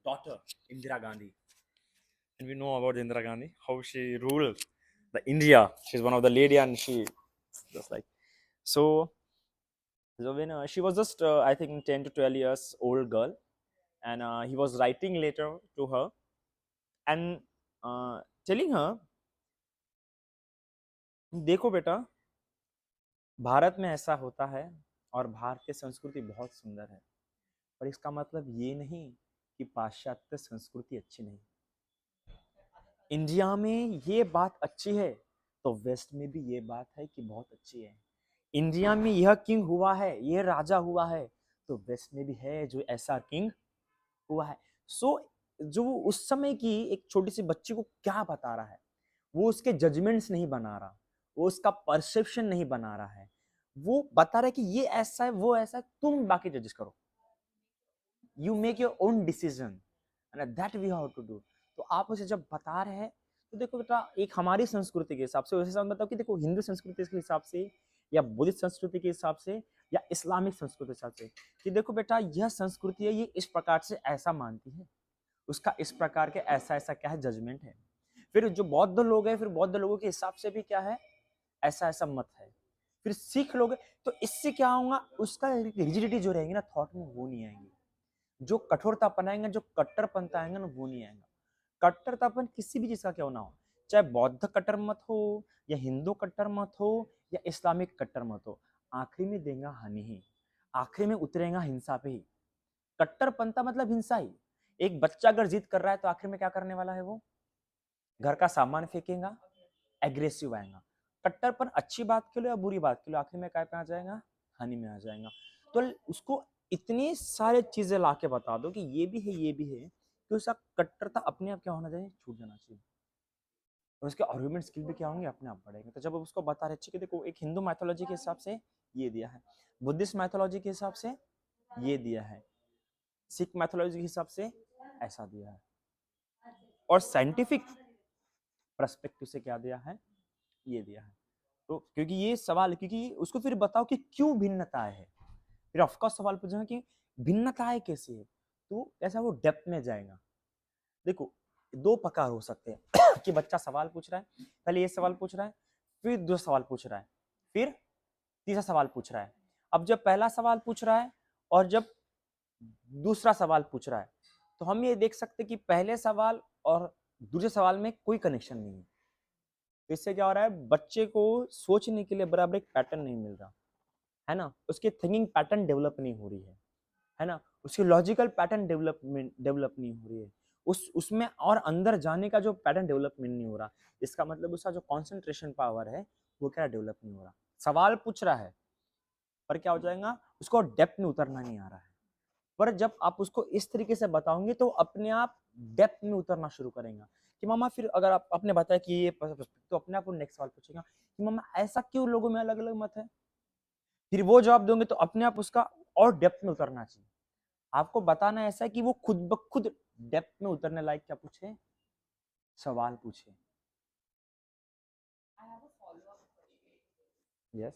daughter, Indira Gandhi. And we know about Indira Gandhi, how she ruled the India. She's one of the lady, and she just like so. So when she was just, I think, 10 to 12 years old girl, and he was writing later to her and telling her, देखो बेटा, भारत में ऐसा होता है और भारतीय संस्कृति बहुत सुंदर है, पर इसका मतलब ये नहीं कि पाश्चात्य संस्कृति अच्छी नहीं। इंडिया में ये बात अच्छी है तो वेस्ट में भी ये बात है कि बहुत अच्छी है। इंडिया में यह किंग हुआ है, यह राजा हुआ है, तो वेस्ट में भी है जो ऐसा किंग हुआ है। सो जो उस समय की एक छोटी सी बच्ची को क्या बता रहा है, वो उसके जजमेंट्स नहीं बना रहा, वो उसका परसेप्शन नहीं बना रहा है, वो बता रहा है कि ये ऐसा है, वो ऐसा है, तुम बाकी जज करो, you make your own decision and that we have to do. तो आप उसे जब बता रहे हैं तो देखो बेटा, एक हमारी संस्कृति के हिसाब से वैसे समझ बताओ कि देखो हिंदू संस्कृति के हिसाब से या बुद्धिस्ट संस्कृति के हिसाब से या इस्लामिक संस्कृति के हिसाब से कि देखो बेटा, यह संस्कृति है, ये इस प्रकार से ऐसा मानती है, उसका इस प्रकार के ऐसा ऐसा क्या है जजमेंट है। फिर जो बौद्ध लोग हैं, फिर बौद्ध लोगों के हिसाब से भी क्या है, ऐसा ऐसा मत है। फिर सिख लोग हैं, तो इससे क्या होगा, उसका रिजिडिटी जो रहेगी ना थॉट में, वो नहीं आएंगी। जो कठोरता अपनाएंगे, जो कट्टरपंथा आएंगे ना, वो नहीं आएगा। कट्टरतापन किसी भी चीज का क्यों ना हो, चाहे बौद्ध कट्टर मत हो या हिंदू कट्टर मत हो या इस्लामिक कट्टर मत हो, आखिरी में देगा हानि ही, आखिरी में उतरेगा हिंसा पे ही। कट्टरपंथा मतलब हिंसा ही। एक बच्चा अगर जिद कर रहा है तो आखिर में क्या करने वाला है, वो घर का सामान फेंकेगा, एग्रेसिव आएगा। कट्टरपन अच्छी बात के लिए या बुरी बात के लिए, आखिर में क्या पे आ जाएगा, हानि में आ जाएगा। तो उसको इतनी सारे चीजें ला के बता दो कि ये भी है, ये भी है, कि उसका कट्टरता अपने आप क्या होना चाहिए, छूट जाना चाहिए, और उसके आर्गुमेंट स्किल भी क्या होंगे, अपने आप बढ़ेंगे। तो जब उसको बता रहे कि देखो, एक हिंदू मैथोलॉजी के हिसाब से ये दिया है, बुद्धिस्ट मैथोलॉजी के हिसाब से ये दिया है, सिख मैथोलॉजी के हिसाब से ऐसा दिया है, और साइंटिफिक पर्सपेक्टिव से क्या दिया है, ये दिया है। तो क्योंकि ये सवाल, क्योंकि उसको फिर बताओ कि क्यों भिन्नताएं है, फिर ऑफकोर्स सवाल पूछेगा कि भिन्नताएं कैसी है, तो ऐसा वो डेप्थ में जाएगा। देखो, दो प्रकार हो सकते हैं कि बच्चा सवाल पूछ रहा है, पहले ये सवाल पूछ रहा है, फिर दूसरा सवाल पूछ रहा है, फिर तीसरा सवाल पूछ रहा है। अब जब पहला सवाल पूछ रहा है और जब दूसरा सवाल पूछ रहा है, तो हम ये देख सकते कि पहले सवाल और दूसरे सवाल में कोई कनेक्शन नहीं है। तो इससे क्या हो रहा है, बच्चे को सोचने के लिए बराबर एक पैटर्न नहीं मिल रहा है ना, उसकी थिंकिंग पैटर्न डेवलप नहीं हो रही है ना, उसकी लॉजिकल पैटर्न डेवलप नहीं हो रही है, उसमें और अंदर जाने का जो पैटर्न डेवलपमेंट नहीं हो रहा। इसका मतलब उसका जो कंसंट्रेशन पावर है वो क्या डेवलप नहीं हो रहा। सवाल पूछ रहा है पर क्या हो जाएगा, उसको डेप्थ में उतरना नहीं आ रहा है। पर जब आप उसको इस तरीके से बताओगे तो अपने आप डेप्थ में उतरना शुरू करेगा कि मामा, फिर अगर आप आपने बताया कि ये तो अपने आप वो नेक्स्ट सवाल पूछेगा कि मामा ऐसा क्यों लोगों में अलग अलग मत है, फिर वो जवाब दोगे तो अपने आप उसका और डेप्थ में उतरना चाहिए। आपको बताना ऐसा है कि वो खुद ब खुद डेप्थ में उतरने लायक क्या पूछे, सवाल पूछे। Yes,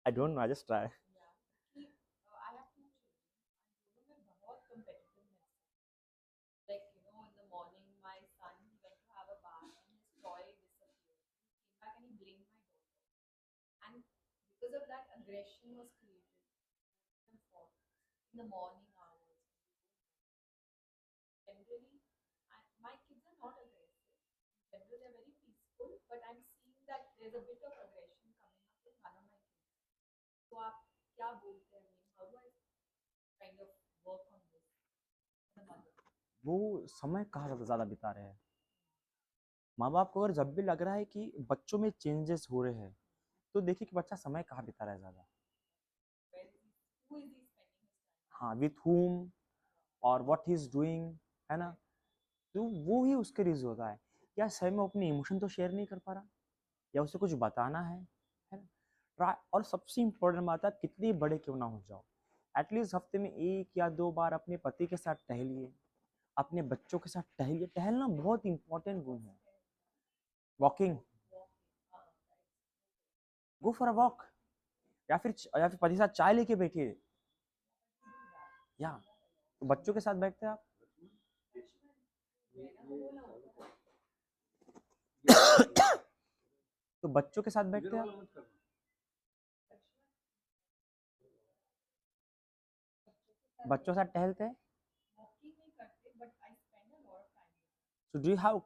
I don't know, I just try. वो समय कहाँ ज्यादा बिता रहे हैं, माँ बाप को अगर जब भी लग रहा है कि बच्चों में चेंजेस हो रहे हैं, तो देखिए कि बच्चा समय कहाँ बिता रहा है ज्यादा, हाँ, विथ हुम और व्हाट ही इज डूइंग, है ना। तो वो ही उसके रीज होता है, या सही में अपने इमोशन तो शेयर नहीं कर पा रहा, या उसे कुछ बताना है ना। और सबसे इम्पोर्टेंट बात है, कितने बड़े क्यों ना हो जाओ, एटलीस्ट हफ्ते में 1 या 2 बार अपने पति के साथ टहलिए, अपने बच्चों के साथ टहलिए। टहलना बहुत इंपॉर्टेंट गुण है। Walking, go for a walk, या फिर पति के साथ चाय लेके बैठिए, या तो बच्चों के साथ बैठते हैं आप। तो बच्चों के साथ बैठते हैं आप, बच्चों के साथ टहलते हैं। So do you have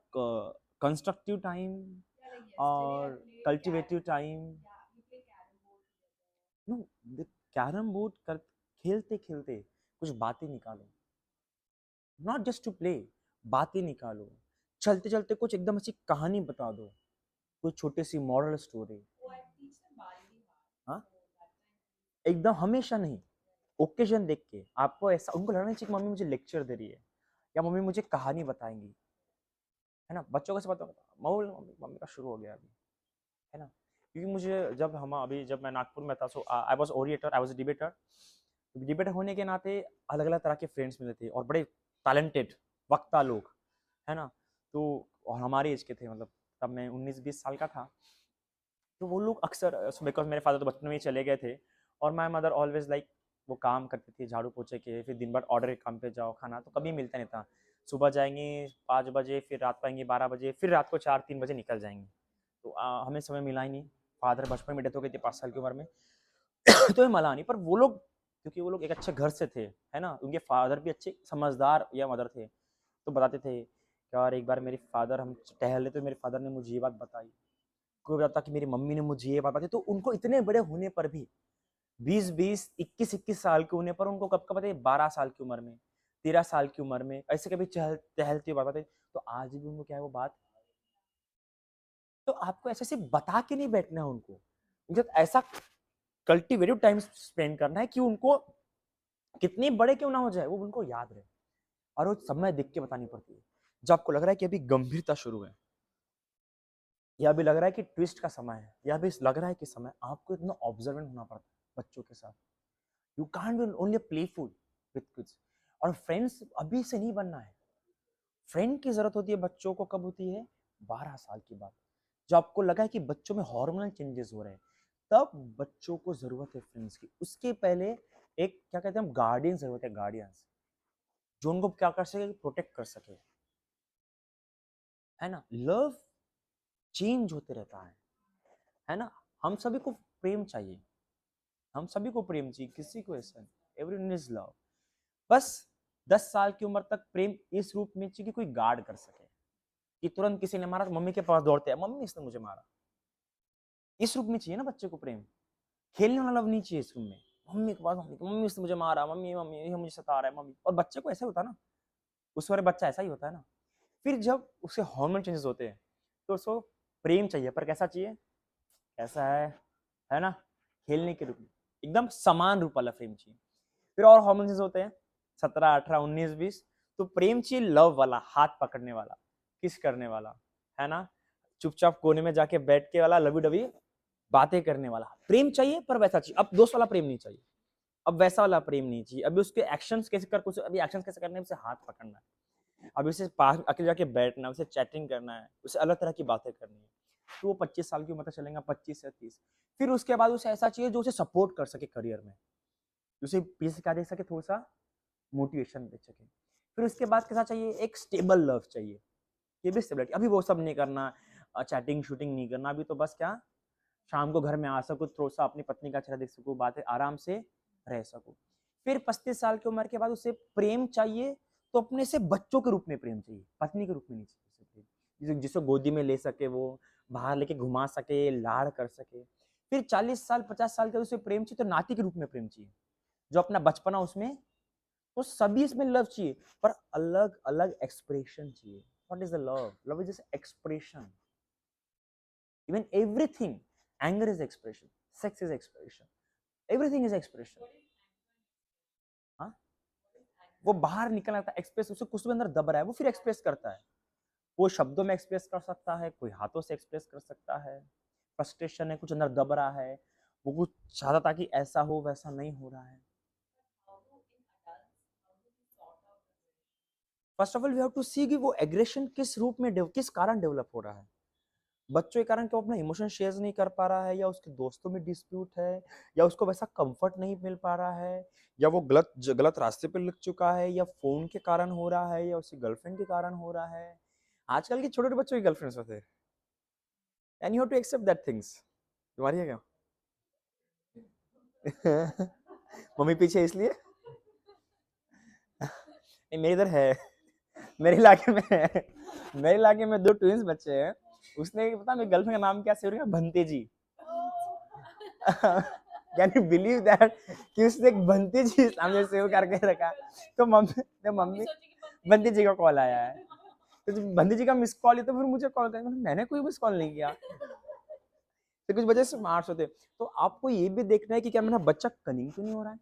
constructive time or cultivative time? No, the carrom board कर खेलते खेलते कुछ बातें निकालो, नॉट जस्ट टू प्ले, बातें निकालो। चलते चलते कुछ एकदम ऐसी कहानी बता दो, कोई छोटी सी मॉरल स्टोरी। हाँ, एकदम हमेशा नहीं, ओकेजन देख के आपको ऐसा उनको लगना चाहिए कि मम्मी मुझे लेक्चर दे रही है या मम्मी मुझे कहानी बताएंगी, है ना। बच्चों को ऐसे पता मम्मी मम्मी मम्मी का शुरू हो गया अभी, है ना। क्योंकि मुझे जब हम अभी जब मैं नागपुर में था, so I was orator, I was debater. Debater होने के नाते अलग अलग तरह के फ्रेंड्स मिले थे और बड़े टैलेंटेड वक्ता लोग, है ना। तो और हमारे एज के थे, मतलब तब मैं 19-20 साल का था। तो वो लोग अक्सर, बिकॉज मेरे फादर तो बचपन में ही चले गए थे और माई मदर ऑलवेज लाइक वो काम करती थी झाड़ू पोछे के, फिर दिन भर ऑर्डर के काम पे जाओ, खाना तो कभी मिलता नहीं था। सुबह जाएंगे 5 बजे, फिर रात को आएंगे 12 बजे, फिर रात को 4-3 बजे निकल जाएंगे। तो हमें समय मिला ही नहीं। फादर बचपन में डेथ हो गई थी 5 साल की उम्र में। तो ये मला नहीं, पर वो लोग, क्योंकि वो लोग एक अच्छे घर से थे, है ना, उनके फादर भी अच्छे समझदार या मदर थे, तो बताते थे कि यार एक बार मेरे फादर, हम टहल रहे तो मेरे फादर ने मुझे ये बात बताई। कोई बताता कि मेरी मम्मी ने मुझे ये बात बताई। तो उनको इतने बड़े होने पर भी, 20-20, 21-21 साल के होने पर उनको कब का पता है, 12 साल की उम्र में, 13 साल की उम्र में ऐसे कभी टहलती हुई बात बताई। तो आज भी उनको क्या है वो बात। तो आपको ऐसे सिर्फ बता के नहीं बैठना है उनको, उनके साथ ऐसा कल्टिवेटिव टाइम स्पेंड करना है कि उनको कितने बड़े क्यों ना हो जाए वो उनको याद रहे। और वो समय देख के बतानी पड़ती है। जब आपको लग रहा है कि अभी गंभीरता शुरू है, या भी लग रहा है कि ट्विस्ट का समय है, या भी लग रहा है कि समय, आपको इतना ऑब्जर्वेंट होना पड़ता है बच्चों के साथ। You can't be only playful with kids. और फ्रेंड्स अभी से नहीं बनना है। फ्रेंड की जरूरत होती है बच्चों को कब होती है, 12 साल की बात। जब आपको लगा है कि बच्चों में हार्मोनल चेंजेस हो रहे हैं, तब बच्चों को जरूरत है फ्रेंड्स की। उसके पहले एक क्या कहते हैं हम, गार्डियन जरूरत है, गार्डियंस जो उनको क्या कर सके, प्रोटेक्ट कर सके, है ना। लव चेंज होते रहता है ना। हम सभी को प्रेम चाहिए, हम सभी को प्रेम चाहिए, किसी को ऐसा नहीं, एवरीवन इज लव। बस 10 साल की उम्र तक प्रेम इस रूप में चाहिए कि कोई गार्ड कर सके, कि तुरंत किसी ने मारा तो मम्मी के पास दौड़ते हैं, मम्मी इसने मुझे मारा। इस रूप में चाहिए ना बच्चे को प्रेम। खेलने वाला लव नहीं चाहिए इस रूप में, मम्मी के पास, मम्मी इसने मुझे मारा, मम्मी मम्मी ये मुझे सता रहा है मम्मी। और बच्चे को ऐसा ही होता है ना, उस वाले बच्चा ऐसा ही होता है ना। फिर जब उसके हार्मोन चेंजेस होते हैं तो उसको प्रेम चाहिए, पर कैसा चाहिए, कैसा है ना, खेलने के रूप में, एकदम समान रूप वाला प्रेम चाहिए। फिर और हार्मोन चेंजेस होते हैं, 17, 18, 19, 20। तो प्रेम चाहिए लव वाला, हाथ पकड़ने वाला, किस करने वाला, है ना, चुपचाप कोने में जाके बैठ के वाला, लवी डबी बातें करने वाला प्रेम चाहिए। पर वैसा चाहिए, अब दोस्त वाला प्रेम नहीं चाहिए, अब वैसा वाला प्रेम नहीं चाहिए। अभी उसके एक्शंस कैसे कर, कुछ अभी एक्शंस कैसे करने हैं, उसे हाथ पकड़ना है, अभी उसे पास अकेले जाके बैठना है, उसे चैटिंग करना है, उसे अलग तरह की बातें करनी है। तो वो 25 साल की उम्र तक चलेगा, 25 से 30। फिर उसके बाद उसे ऐसा चाहिए जो उसे सपोर्ट कर सके करियर में, उसे पीछे से क्या दे सके, थोड़ा सा मोटिवेशन दे सके। फिर उसके बाद कैसा चाहिए, एक स्टेबल लव चाहिए, ये भी स्टेबिलिटी। अभी वो सब नहीं करना, चैटिंग शूटिंग नहीं करना, अभी तो बस क्या, शाम को घर में आ सको, थोड़ा सा अपनी पत्नी का चेहरा देख सको, बातें आराम से रह सको। फिर 35 साल की उम्र के बाद उसे प्रेम चाहिए, तो अपने से बच्चों के रूप में प्रेम चाहिए, पत्नी के रूप में नहीं चाहिए उसे प्रेम, जिसको गोदी में ले सके, वो बाहर लेके घुमा सके, लाड़ कर सके। फिर 40 साल 50 साल के उसे प्रेम चाहिए, तो नाती के रूप में प्रेम चाहिए, जो अपना बचपना उसमें, तो सभी इसमें लव चाहिए, पर अलग अलग एक्सप्रेशन चाहिए। What is the love, love is just expression, even everything. Anger is expression, sex is expression, everything is expression. हाँ, वो बाहर निकल आता है, एक्सप्रेस, उसे कुछ भी अंदर दब रहा है, वो फिर एक्सप्रेस करता है। वो शब्दों में एक्सप्रेस कर सकता है, कोई हाथों से एक्सप्रेस कर सकता है। फ्रस्ट्रेशन है, कुछ अंदर दब रहा है, वो कुछ चाहता था कि ऐसा हो, वैसा नहीं हो रहा है। First of all we have to see कि वो एग्रेशन किस रूप में किस कारण डेवलप हो रहा है। बच्चों के कारण क्या वो अपना इमोशन शेयर नहीं कर पा रहा है, या उसके दोस्तों में डिस्प्यूट है, या उसको वैसा कंफर्ट नहीं मिल पा रहा है, या वो गलत रास्ते पे लग चुका है, या फोन के कारण हो रहा है, या उसकी गर्लफ्रेंड के कारण हो रहा है। आजकल के छोटे छोटे बच्चों की गर्लफ्रेंड्स होते हैं, and you have to accept that things. तुम्हारी है क्या? मम्मी पीछे है इसलिए? नहीं, मेरे इधर है। मेरे इलाके में है। मेरे इलाके में 2 ट्विंस बच्चे हैं। उसने पता मेरी गर्लफ्रेंड का नाम क्या सेव किया? भंते जी। कैन यू बिलीव दैट कि उसने एक भंते जी सामने सेव करके रखा। तो मम्मी भंते जी का कॉल आया है, तो जब भंते जी का मिस कॉल है तो फिर मुझे कॉल कर, मैंने कोई मिस कॉल नहीं किया। तो कुछ वजह से मार्क्स होते। तो आपको ये भी देखना है कि क्या मेरा बच्चा कनिंग तो नहीं हो रहा है,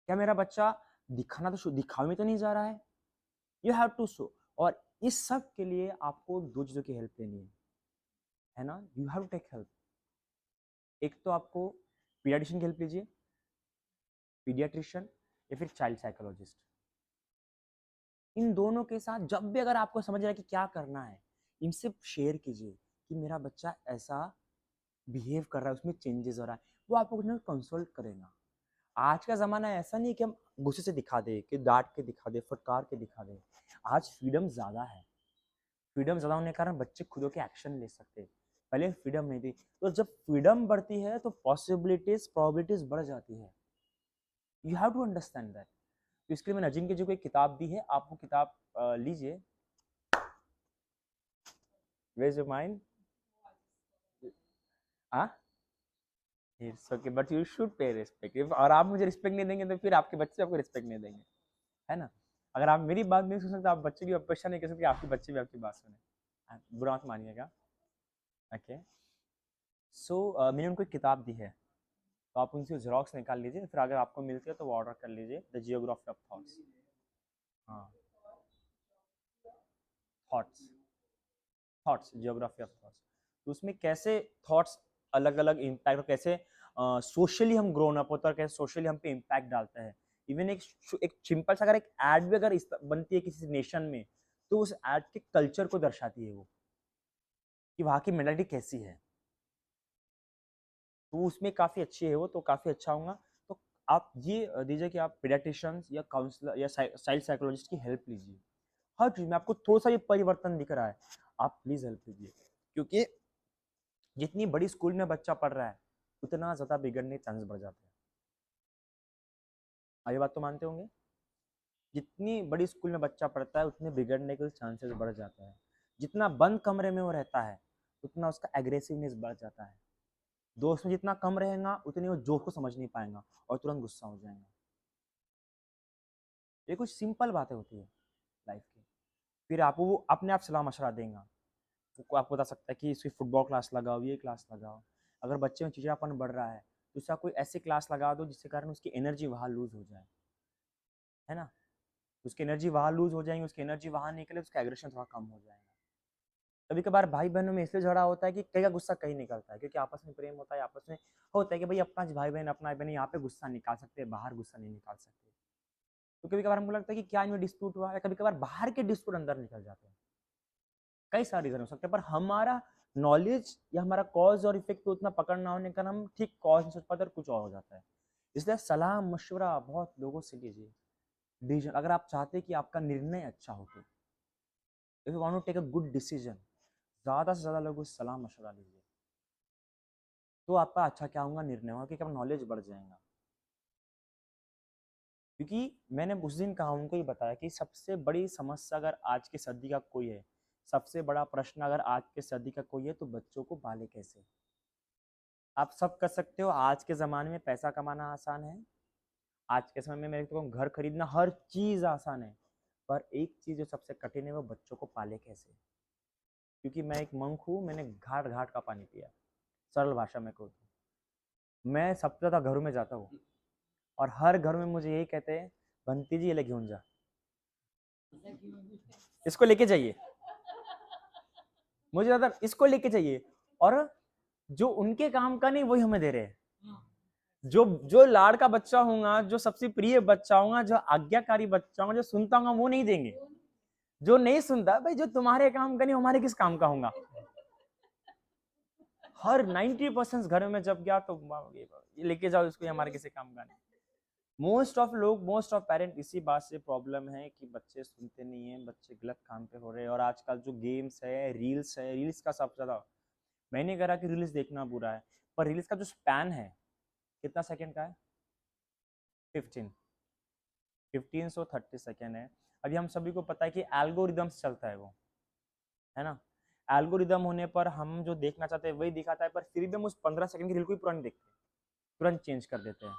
क्या मेरा बच्चा दिखावे में तो नहीं जा रहा है। You have to show. और इस सब के लिए आपको 2 चीजों की हेल्प लेनी है ना? You have to take help. एक तो आपको पीडियाट्रिशियन की हेल्प लीजिए, पीडियाट्रिशियन या फिर चाइल्ड साइकोलॉजिस्ट। इन दोनों के साथ जब भी अगर आपको समझ रहा है कि क्या करना है, इनसे शेयर कीजिए कि मेरा बच्चा ऐसा बिहेव कर रहा है, उसमें चेंजेस हो रहा है। वो आपको कुछ ना कंसल्ट करेगा। आज का ज़माना ऐसा नहीं कि हम गुस्से से दिखा दें, कि डाँट के दिखा दें, फटकार के दिखा दें। आज फ्रीडम ज़्यादा है। फ्रीडम ज़्यादा होने के कारण बच्चे खुद होके एक्शन ले सकते हैं। पहले फ्रीडम नहीं थी। तो जब फ्रीडम बढ़ती है तो पॉसिबिलिटीज़, प्रोबेबिलिटीज़ बढ़ जाती है। You have to understand that. तो इसके लिए मैंने अजिंक्य जी को एक किताब दी है, आप वो किताब लीजिए। Where is your mind? हाँ? It's okay, but you should pay respect. और आप मुझे रिस्पेक्ट नहीं देंगे तो फिर आपके बच्चे आपको रिस्पेक्ट नहीं देंगे, है ना? अगर आप मेरी बात नहीं सुन सकते, आप बच्चे की अपेक्षा नहीं कर सकते आपके बच्चे भी आपकी बात सुने। बुरा मत मानिएगा। ओके। सो मैंने उनको एक किताब दी है, तो आप उनसे जेरोक्स निकाल लीजिए, फिर अगर आपको मिलती है तो वो ऑर्डर कर लीजिए, द जियोग्राफी ऑफ थॉट्स। हाँ, thoughts, thoughts, geography of thoughts. तो उसमें कैसे थॉट्स अलग अलग इम्पैक्ट, और कैसे सोशली हम ग्रोन अप होता है, कैसे सोशली हम पे इम्पैक्ट डालता है। इवन एक सिंपल सा अगर एक एड भी अगर बनती है किसी नेशन में, तो उस एड के कल्चर को दर्शाती है वो, कि वहाँ की मेंटालिटी कैसी है। तो उसमें काफ़ी अच्छी है वो, तो काफ़ी अच्छा होगा। तो आप ये दीजिए कि आप पीडियाट्रिशियंस या काउंसलर या चाइल्ड साइकोलॉजिस्ट की हेल्प लीजिए। हर चीज़ में आपको थोड़ा सा ये परिवर्तन दिख रहा है, आप प्लीज़ हेल्प लीजिए। क्योंकि जितनी बड़ी स्कूल में बच्चा पढ़ रहा है, उतना ज़्यादा बिगड़ने के चांसेस बढ़ जाते हैं। आप ये बात तो मानते होंगे? जितनी बड़ी स्कूल में बच्चा पढ़ता है, उतने बिगड़ने के चांसेस बढ़ जाते हैं। जितना बंद कमरे में वो रहता है, उतना उसका एग्रेसिवनेस बढ़ जाता है। दोस्त में जितना कम रहेगा, उतनी वो जोक को समझ नहीं पाएगा और तुरंत गुस्सा हो जाएगा। ये कुछ सिंपल बातें होती है लाइफ की। फिर आपको वो अपने आप सलाह मशवरा देगा। वो आपको बता सकता है कि इसकी फुटबॉल क्लास लगाओ, ये क्लास लगाओ। अगर बच्चे में चिड़चिड़ापन बढ़ रहा है, तो उसका कोई ऐसी क्लास लगा दो जिसके कारण उसकी एनर्जी वहाँ लूज हो जाए, है ना? उसकी एनर्जी वहाँ लूज हो जाएगी, उसकी एनर्जी वहाँ निकले, उसका एग्रेशन थोड़ा कम हो जाएगा। कभी कभार भाई बहनों में इसलिए झगड़ा होता है कि कई का गुस्सा कहीं निकलता है, क्योंकि आपस में प्रेम होता है, आपस में होता है कि भाई अपना भाई बहन अपना बहन यहाँ पे गुस्सा निकाल सकते हैं, बाहर गुस्सा नहीं निकाल सकते। तो कभी कभार हमको लगता है कि क्या इनमें डिस्प्यूट हुआ है, कभी कभार बाहर के डिस्प्यूट अंदर निकल जाते हैं। कई सारे रीजन हो सकते हैं, पर हमारा नॉलेज या हमारा कॉज और इफेक्ट को उतना पकड़ ना होने का हम ठीक कॉज नहीं सोच पाते और कुछ और हो जाता है। इसलिए सलाह मशवरा बहुत लोगों से लीजिए। डिसीजन अगर आप चाहते हैं कि आपका निर्णय अच्छा हो, तो if you want to take a good decision, ज़्यादा से ज़्यादा लोगों से सलाह मशवरा लीजिए। तो आपका अच्छा क्या होगा, निर्णय होगा, क्योंकि आपका नॉलेज बढ़ जाएगा। क्योंकि मैंने उस दिन कहा, उनको ही बताया कि सबसे बड़ी समस्या अगर आज की सदी का कोई है, सबसे बड़ा प्रश्न अगर आज के सदी का कोई है, तो बच्चों को पाले कैसे। आप सब कर सकते हो, आज के ज़माने में पैसा कमाना आसान है, आज के समय में मेरे को घर खरीदना, हर चीज़ आसान है, पर एक चीज़ जो सबसे कठिन है, वो बच्चों को पाले कैसे। क्योंकि मैं एक मंक हूँ, मैंने घाट घाट का पानी पिया, सरल भाषा में कहूँ तो। मैं सबसे ज़्यादा घरों में जाता हूँ, और हर घर में मुझे यही कहते हैं, बंती जी ये ले घेऊन जा, इसको लेके जाइए, मुझे ज़्यादा इसको लेके चाहिए। और जो उनके काम का नहीं, वही हमें दे रहे हैं। जो जो लाड़ का बच्चा होगा, जो सबसे प्रिय बच्चा होगा, जो आज्ञाकारी बच्चा होगा, जो सुनता होगा, वो नहीं देंगे। जो नहीं सुनता, भाई जो तुम्हारे काम का नहीं, हमारे किस काम का होगा। हर 90% घर में जब गया तो ये लेके जाओ इसको, ये हमारे किसी काम का नहीं। मोस्ट ऑफ पेरेंट इसी बात से प्रॉब्लम है कि बच्चे सुनते नहीं है, बच्चे गलत काम पे हो रहे हैं। और आजकल जो गेम्स है, रील्स का सबसे ज्यादा, मैं नहीं कह रहा कि रील्स देखना बुरा है, पर रील्स का जो स्पैन है कितना सेकंड का है, 15 से 30 सेकंड है। अभी हम सभी को पता है कि एल्गोरिदम्स चलता है वो, है ना। एल्गोरिदम होने पर हम जो देखना चाहते हैं वही दिखाता है, पर फिर भी हम उस 15 सेकंड की रील को ही तुरंत देखते हैं, तुरंत चेंज कर देते हैं।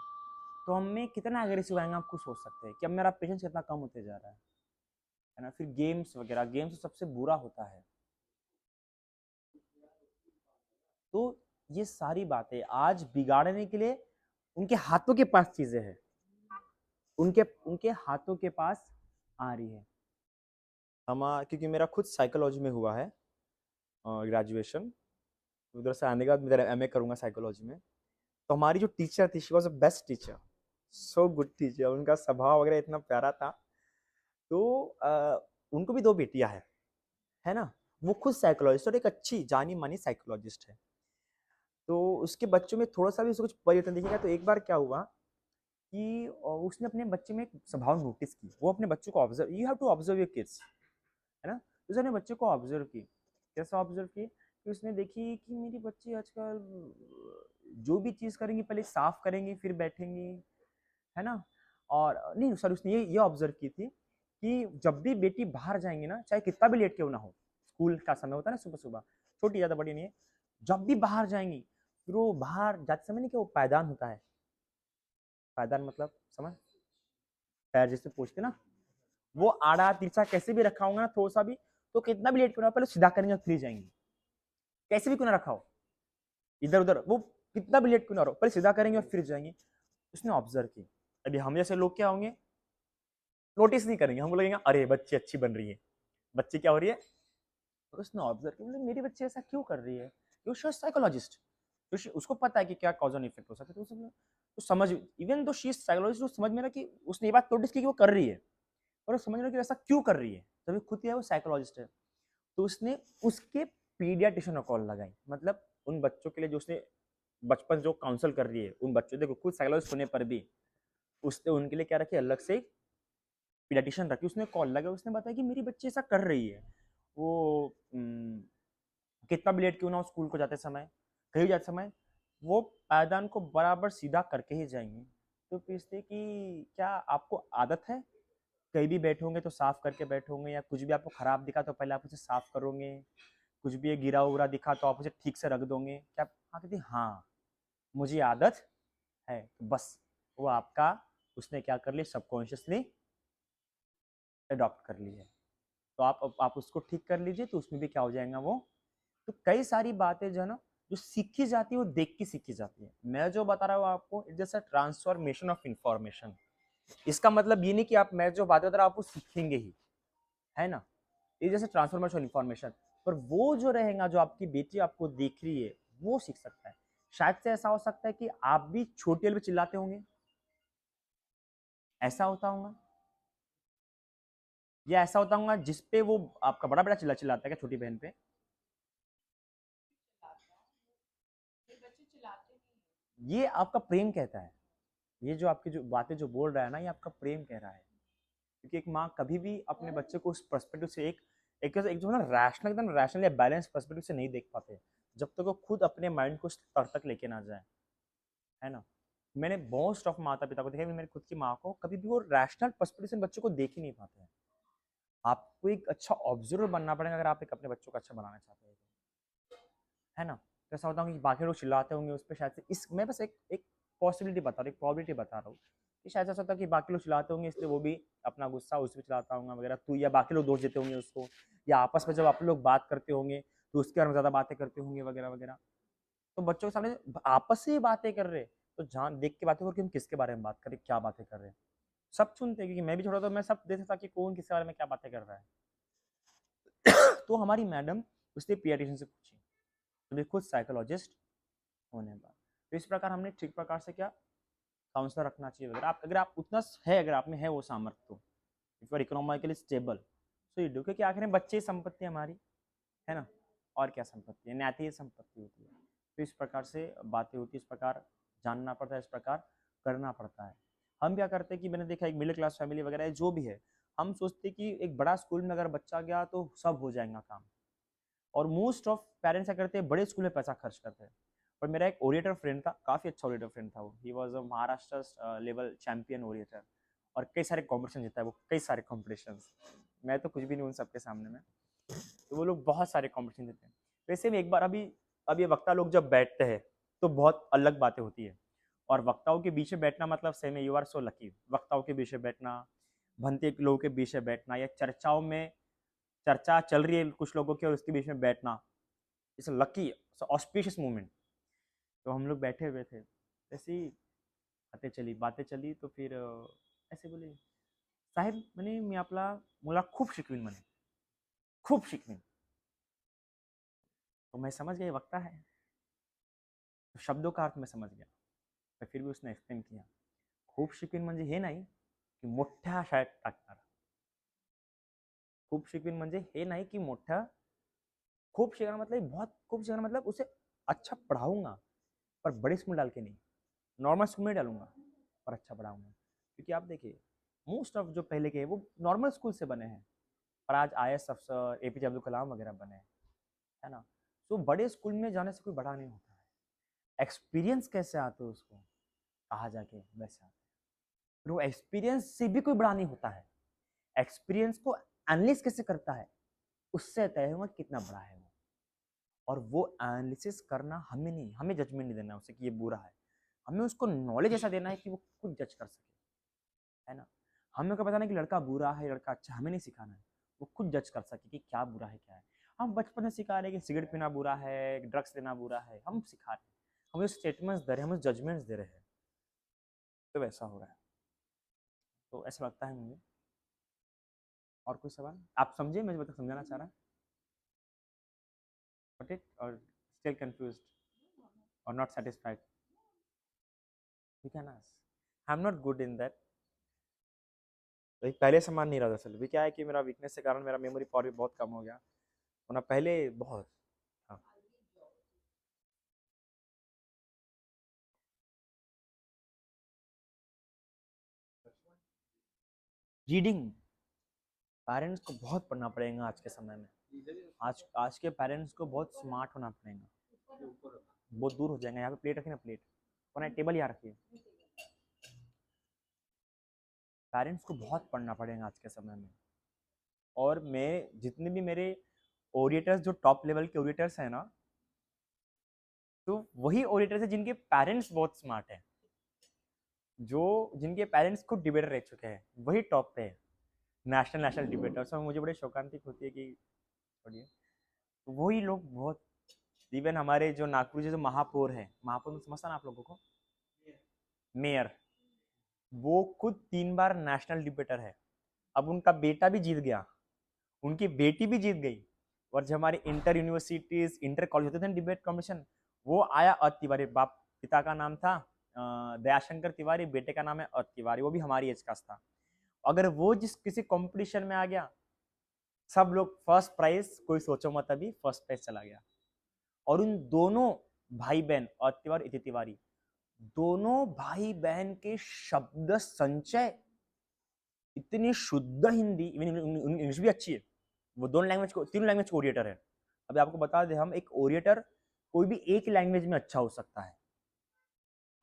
तो हमें कितना एग्रेसिव आएंगे आप खुद सोच सकते हैं कि अब मेरा पेशेंस कितना कम होते जा रहा है ना। फिर गेम्स वगैरह, गेम्स तो सबसे बुरा होता है। तो ये सारी बातें आज बिगाड़ने के लिए उनके हाथों के पास चीजें हैं, उनके उनके हाथों के पास आ रही है। हम क्योंकि मेरा खुद साइकोलॉजी में हुआ है ग्रेजुएशन, उधर से आने के बाद मेरा एमए करूंगा साइकोलॉजी में। तो हमारी जो टीचर थी, she was a best teacher, so good teacher, उनका स्वभाव वगैरह इतना प्यारा था। तो उनको भी 2 बेटियां है ना। वो खुद साइकोलॉजिस्ट और एक अच्छी जानी मानी साइकोलॉजिस्ट है। तो उसके बच्चों में थोड़ा सा भी उसको कुछ परिवर्तन दिखेगा। तो एक बार क्या हुआ कि उसने अपने बच्चे में एक स्वभाव नोटिस की। वो अपने बच्चों को observe, you have to observe your kids, है ना। तो उसने अपने बच्चे को ऑब्जर्व की। कैसा ऑब्जर्व की कि उसने देखी कि मेरी बच्ची आजकल जो भी चीज़ करेंगी पहले साफ करेंगी फिर बैठेंगी, है ना। और नहीं सॉरी, उसने ये ऑब्जर्व की थी कि जब भी बेटी बाहर जाएंगी ना, चाहे कितना भी लेट क्यों ना हो, स्कूल का समय होता है ना सुबह सुबह, छोटी ज़्यादा बड़ी नहीं है, जब भी बाहर जाएंगी फिर वो बाहर जाते समय नहीं कि वो पायदान होता है, पायदान मतलब समझ, पैर जैसे पूछते ना, वो आड़ा तिरछा कैसे भी रखा होगा ना थोड़ा सा भी, तो कितना भी लेट क्यों ना हो, पहले सीधा करेंगे और फिर जाएंगे। कैसे भी क्यों ना रखा हो, इधर उधर वो कितना भी लेट क्यों ना हो, पहले सीधा करेंगे और फिर जाएंगे। उसने ऑब्जर्व की। अभी हम जैसे लोग क्या होंगे, नोटिस नहीं करेंगे, हम लगेंगे अरे बच्ची अच्छी बन रही है, बच्ची क्या हो रही है। तो उसने ऑब्जर्व किया, मतलब मेरी बच्ची ऐसा क्यों कर रही है, क्योंकि साइकोलॉजिस्ट, तो उसको पता है कि क्या कॉज एंड इफेक्ट हो सकता है। तो समझ, even though she is psychologist, वो समझ में ना कि उसने ये बात नोटिस की कि वो कर रही है, और वो समझ में कि ऐसा क्यों कर रही है, तभी खुद क्या है वो साइकोलॉजिस्ट है। तो उसने उसके पीडियाट्रिशियन को कॉल लगाई, मतलब उन बच्चों के लिए जो उसने बचपन जो काउंसल कर रही है उन बच्चों, देखो खुद साइकोलॉजिस्ट होने पर भी उसने उनके लिए क्या रखी, अलग से पीडियाट्रिशियन रखी। उसने कॉल लगा, उसने बताया कि मेरी बच्ची ऐसा कर रही है, वो कितना भी लेट क्यों ना हो स्कूल को जाते समय, कहीं जाते समय वो पायदान को बराबर सीधा करके ही जाएंगे। तो पूछते कि क्या आपको आदत है, कहीं भी बैठोगे तो साफ करके बैठोगे, या कुछ भी आपको खराब दिखा तो पहले आप उसे साफ करोगे, कुछ भी गिरा उरा दिखा तो आप उसे ठीक से रख दोगे क्या। हाँ कहती हाँ मुझे आदत है। तो बस वो आपका, उसने क्या कर लिया, सबकॉन्शियसली अडॉप्ट कर ली है। तो आप उसको ठीक कर लीजिए, तो उसमें भी क्या हो जाएगा वो। तो कई सारी बातें जो है ना, जो सीखी जाती है वो देख के सीखी जाती है। मैं जो बता रहा हूँ आपको, इट जैसा ट्रांसफॉर्मेशन ऑफ इंफॉर्मेशन। इसका मतलब ये नहीं कि आप, मैं जो बातें बता रहा हूँ आप वो सीखेंगे ही, है ना। ये जैसे ट्रांसफॉर्मेशन इंफॉर्मेशन, पर वो जो रहेगा, जो आपकी बेटी आपको देख रही है वो सीख सकता है। शायद से ऐसा हो सकता है कि आप भी छोटी वाली पे चिल्लाते होंगे, ऐसा होता होगा, या ऐसा होता होगा जिसपे वो आपका बड़ा बेटा चिल्लाता है क्या छोटी बहन पे। ये आपका प्रेम कहता है, ये जो आपकी जो बातें जो बोल रहा है ना, ये आपका प्रेम कह रहा है। क्योंकि एक माँ कभी भी अपने बच्चे को उस पर्सपेक्टिव से एक जो है ना रैशनल, एकदम रैशनल या बैलेंस पर्सपेक्टिव से नहीं देख पाते, जब तक वो खुद अपने माइंड को स्तर तक लेके ना जाए, है ना। मैंने मोस्ट ऑफ माता पिता को देखा, मेरी खुद की माँ को, कभी भी वो रैशनल पर्सपेक्टिव से बच्चों को देख ही नहीं पाते हैं। आपको एक अच्छा ऑब्जर्वर बनना पड़ेगा अगर आप एक अपने बच्चों को अच्छा बनाना चाहते हैं, है ना। तो ऐसा होता है कि बाकी लोग चिल्लाते होंगे उस पर, शायद से इस, मैं बस एक पॉसिबिलिटी बता रहा हूँ, एक प्रोबेबिलिटी बता रहा हूँ कि शायद ऐसा होता है कि बाकी लोग चिल्लाते होंगे इसलिए वो भी अपना गुस्सा उस पर चलाता होगा वगैरह, तू या बाकी लोग दोष देते होंगे उसको, या आपस में जब आप लोग बात करते होंगे तो उसके बारे में ज़्यादा बातें करते होंगे वगैरह वगैरह। तो बच्चों के सामने आपस से ही बातें कर रहे, तो जान देख के बातें करो कि हम किसके बारे में बात कर रहे, क्या बातें कर रहे हैं। सब सुनते हैं, क्योंकि मैं भी छोटा, तो मैं सब देख सकता कि कौन किसके बारे में क्या बातें कर रहा है। तो हमारी मैडम उसने पीडियाट्रिशियन से पूछी, तो वे खुद साइकोलॉजिस्ट होने पर, तो इस प्रकार हमने ठीक प्रकार से क्या काउंसलर रखना चाहिए। अगर आप, उतना है, अगर आप में है वो सामर्थ्य, तो if you are economically stable so you do, क्योंकि आखिर में बच्चे संपत्ति हमारी, है ना। और क्या संपत्ति है, न्याती संपत्ति होती है। तो इस प्रकार से बातें होती है, इस प्रकार जानना पड़ता है, इस प्रकार करना पड़ता है। हम क्या करते हैं कि मैंने देखा एक मिडिल क्लास फैमिली वगैरह है, जो भी है, हम सोचते हैं कि एक बड़ा स्कूल में अगर बच्चा गया तो सब हो जाएगा काम, और मोस्ट ऑफ पेरेंट्स क्या करते हैं, बड़े स्कूल में पैसा खर्च करते हैं। पर मेरा एक ओरिएटर फ्रेंड था, काफ़ी अच्छा ओरिएटर फ्रेंड था वो, he was a Maharashtra level champion orator, और कई सारे कॉम्पिटिशन जीता है वो, कई सारे कॉम्पिटिशन। मैं तो कुछ भी नहीं उन सबके सामने में, तो वो लोग बहुत सारे कॉम्पिटिशन जीते हैं। वैसे में एक बार अभी अब ये वक्ता लोग जब बैठते हैं तो बहुत अलग बातें होती है, और वक्ताओं के बीच में बैठना मतलब सही में यू आर सो लकी। वक्ताओं के बीच में बैठना, भंते लोगों के बीच में बैठना, या चर्चाओं में चर्चा चल रही है कुछ लोगों की और उसके बीच में बैठना, इट्स लकी ऑस्पिशियस मोमेंट। तो हम लोग बैठे हुए थे, ऐसी बातें चली, तो फिर ऐसे बोले, साहेब म्हणे मी आपला मुला खूप शिकवीन म्हणे, खूप शिकवीन। तो मैं समझ गया ये वक्ता है, तो शब्दों का अर्थ मैं समझ गया, पर फिर भी उसने एक्सप्लेन किया, खूप शिकवीन म्हणजे हे नाही की मोठ्या शाळेत टाकणार, खूप शिकवीन म्हणजे हे नहीं कि मोठा, खूब सीखना मतलब बहुत खूब सीखना मतलब उसे अच्छा पढ़ाऊंगा, पर बड़े स्कूल डाल के नहीं, नॉर्मल स्कूल में डालूंगा पर अच्छा पढ़ाऊंगा। क्योंकि आप देखिए मोस्ट ऑफ जो पहले के हैं वो नॉर्मल स्कूल से बने हैं, पर आज IAS अफसर, APJ अब्दुल कलाम वगैरह बने हैं, है ना। तो बड़े स्कूल में जाने से कोई बड़ा नहीं होता है, एक्सपीरियंस कैसे आते हो उसको कहा जाके वैसे आते हैं, फिर वो एक्सपीरियंस से भी कोई बड़ा नहीं होता है, एक्सपीरियंस को एनालिस कैसे करता है उससे तय होगा कितना बड़ा है वो। और वो एनालिसिस करना हमें नहीं, हमें जजमेंट नहीं देना उसे कि ये बुरा है, हमें उसको नॉलेज ऐसा देना है कि वो खुद जज कर सके, है ना। हमें क्या बताना है कि लड़का बुरा है लड़का अच्छा, हमें नहीं सिखाना है, वो खुद जज कर सके कि क्या बुरा है क्या है। हम बचपन से सिखा रहे हैं कि सिगरेट पीना बुरा है, ड्रग्स लेना बुरा है, हम सिखा रहे हैं, हम स्टेटमेंट्स दे रहे हैं, हम जजमेंट्स दे रहे हैं, तो वैसा हो रहा है। तो ऐसा लगता है मुझे। और कोई सवाल आप समझे मैं जो तक समझाना चाह रहा हूँ, बट इट और स्टिल कंफ्यूज्ड और not satisfied, you can ask, I am not good in that. पहले समान नहीं रहा दरअसल, भी क्या है कि मेरा वीकनेस के कारण मेरा मेमोरी पावर भी बहुत कम हो गया, वरना पहले बहुत था। रीडिंग पेरेंट्स को बहुत पढ़ना पड़ेगा आज के समय में, आज आज के पेरेंट्स को बहुत स्मार्ट होना पड़ेगा, बहुत दूर हो जाएगा। यहाँ पे प्लेट रखिए ना, प्लेट वरना टेबल यहाँ रखिए। पेरेंट्स को बहुत पढ़ना पड़ेगा आज के समय में, और मैं जितने भी मेरे ओरिएटर्स जो टॉप लेवल के ओरिएटर्स हैं ना, तो वही ओरिएटर्स हैं जिनके पेरेंट्स बहुत स्मार्ट हैं, जो जिनके पेरेंट्स खुद डिबेटर रह चुके हैं, वही टॉप पे है, नेशनल डिबेटर्स। और मुझे बड़ी शौकांतिक होती है कि छोड़िए, तो वही लोग बहुत, इवन हमारे जो नागपुर जो महापौर है, महापौर में समझता ना आप लोगों को, मेयर, वो खुद 3 बार नेशनल डिबेटर है। अब उनका बेटा भी जीत गया, उनकी बेटी भी जीत गई, और जब हमारे इंटर यूनिवर्सिटीज इंटर कॉलेज होते थे डिबेट कॉम्पिटिशन, वो आया अत तिवारी, बाप पिता का नाम था दयाशंकर तिवारी, बेटे का नाम है अत तिवारी, वो भी हमारी एज का था। अगर वो जिस किसी कंपटीशन में आ गया, सब लोग फर्स्ट प्राइज, कोई सोचो मत, अभी फर्स्ट प्राइज चला गया। और उन दोनों भाई बहन अत तिवारी इति तिवारी, दोनों भाई बहन के शब्द संचय इतनी शुद्ध हिंदी, इंग्लिश भी अच्छी है, वो दोनों लैंग्वेज को, तीनों लैंग्वेज को ओरिएटर है। अभी आपको बता दें हम, एक ओरिएटर कोई भी एक लैंग्वेज में अच्छा हो सकता है।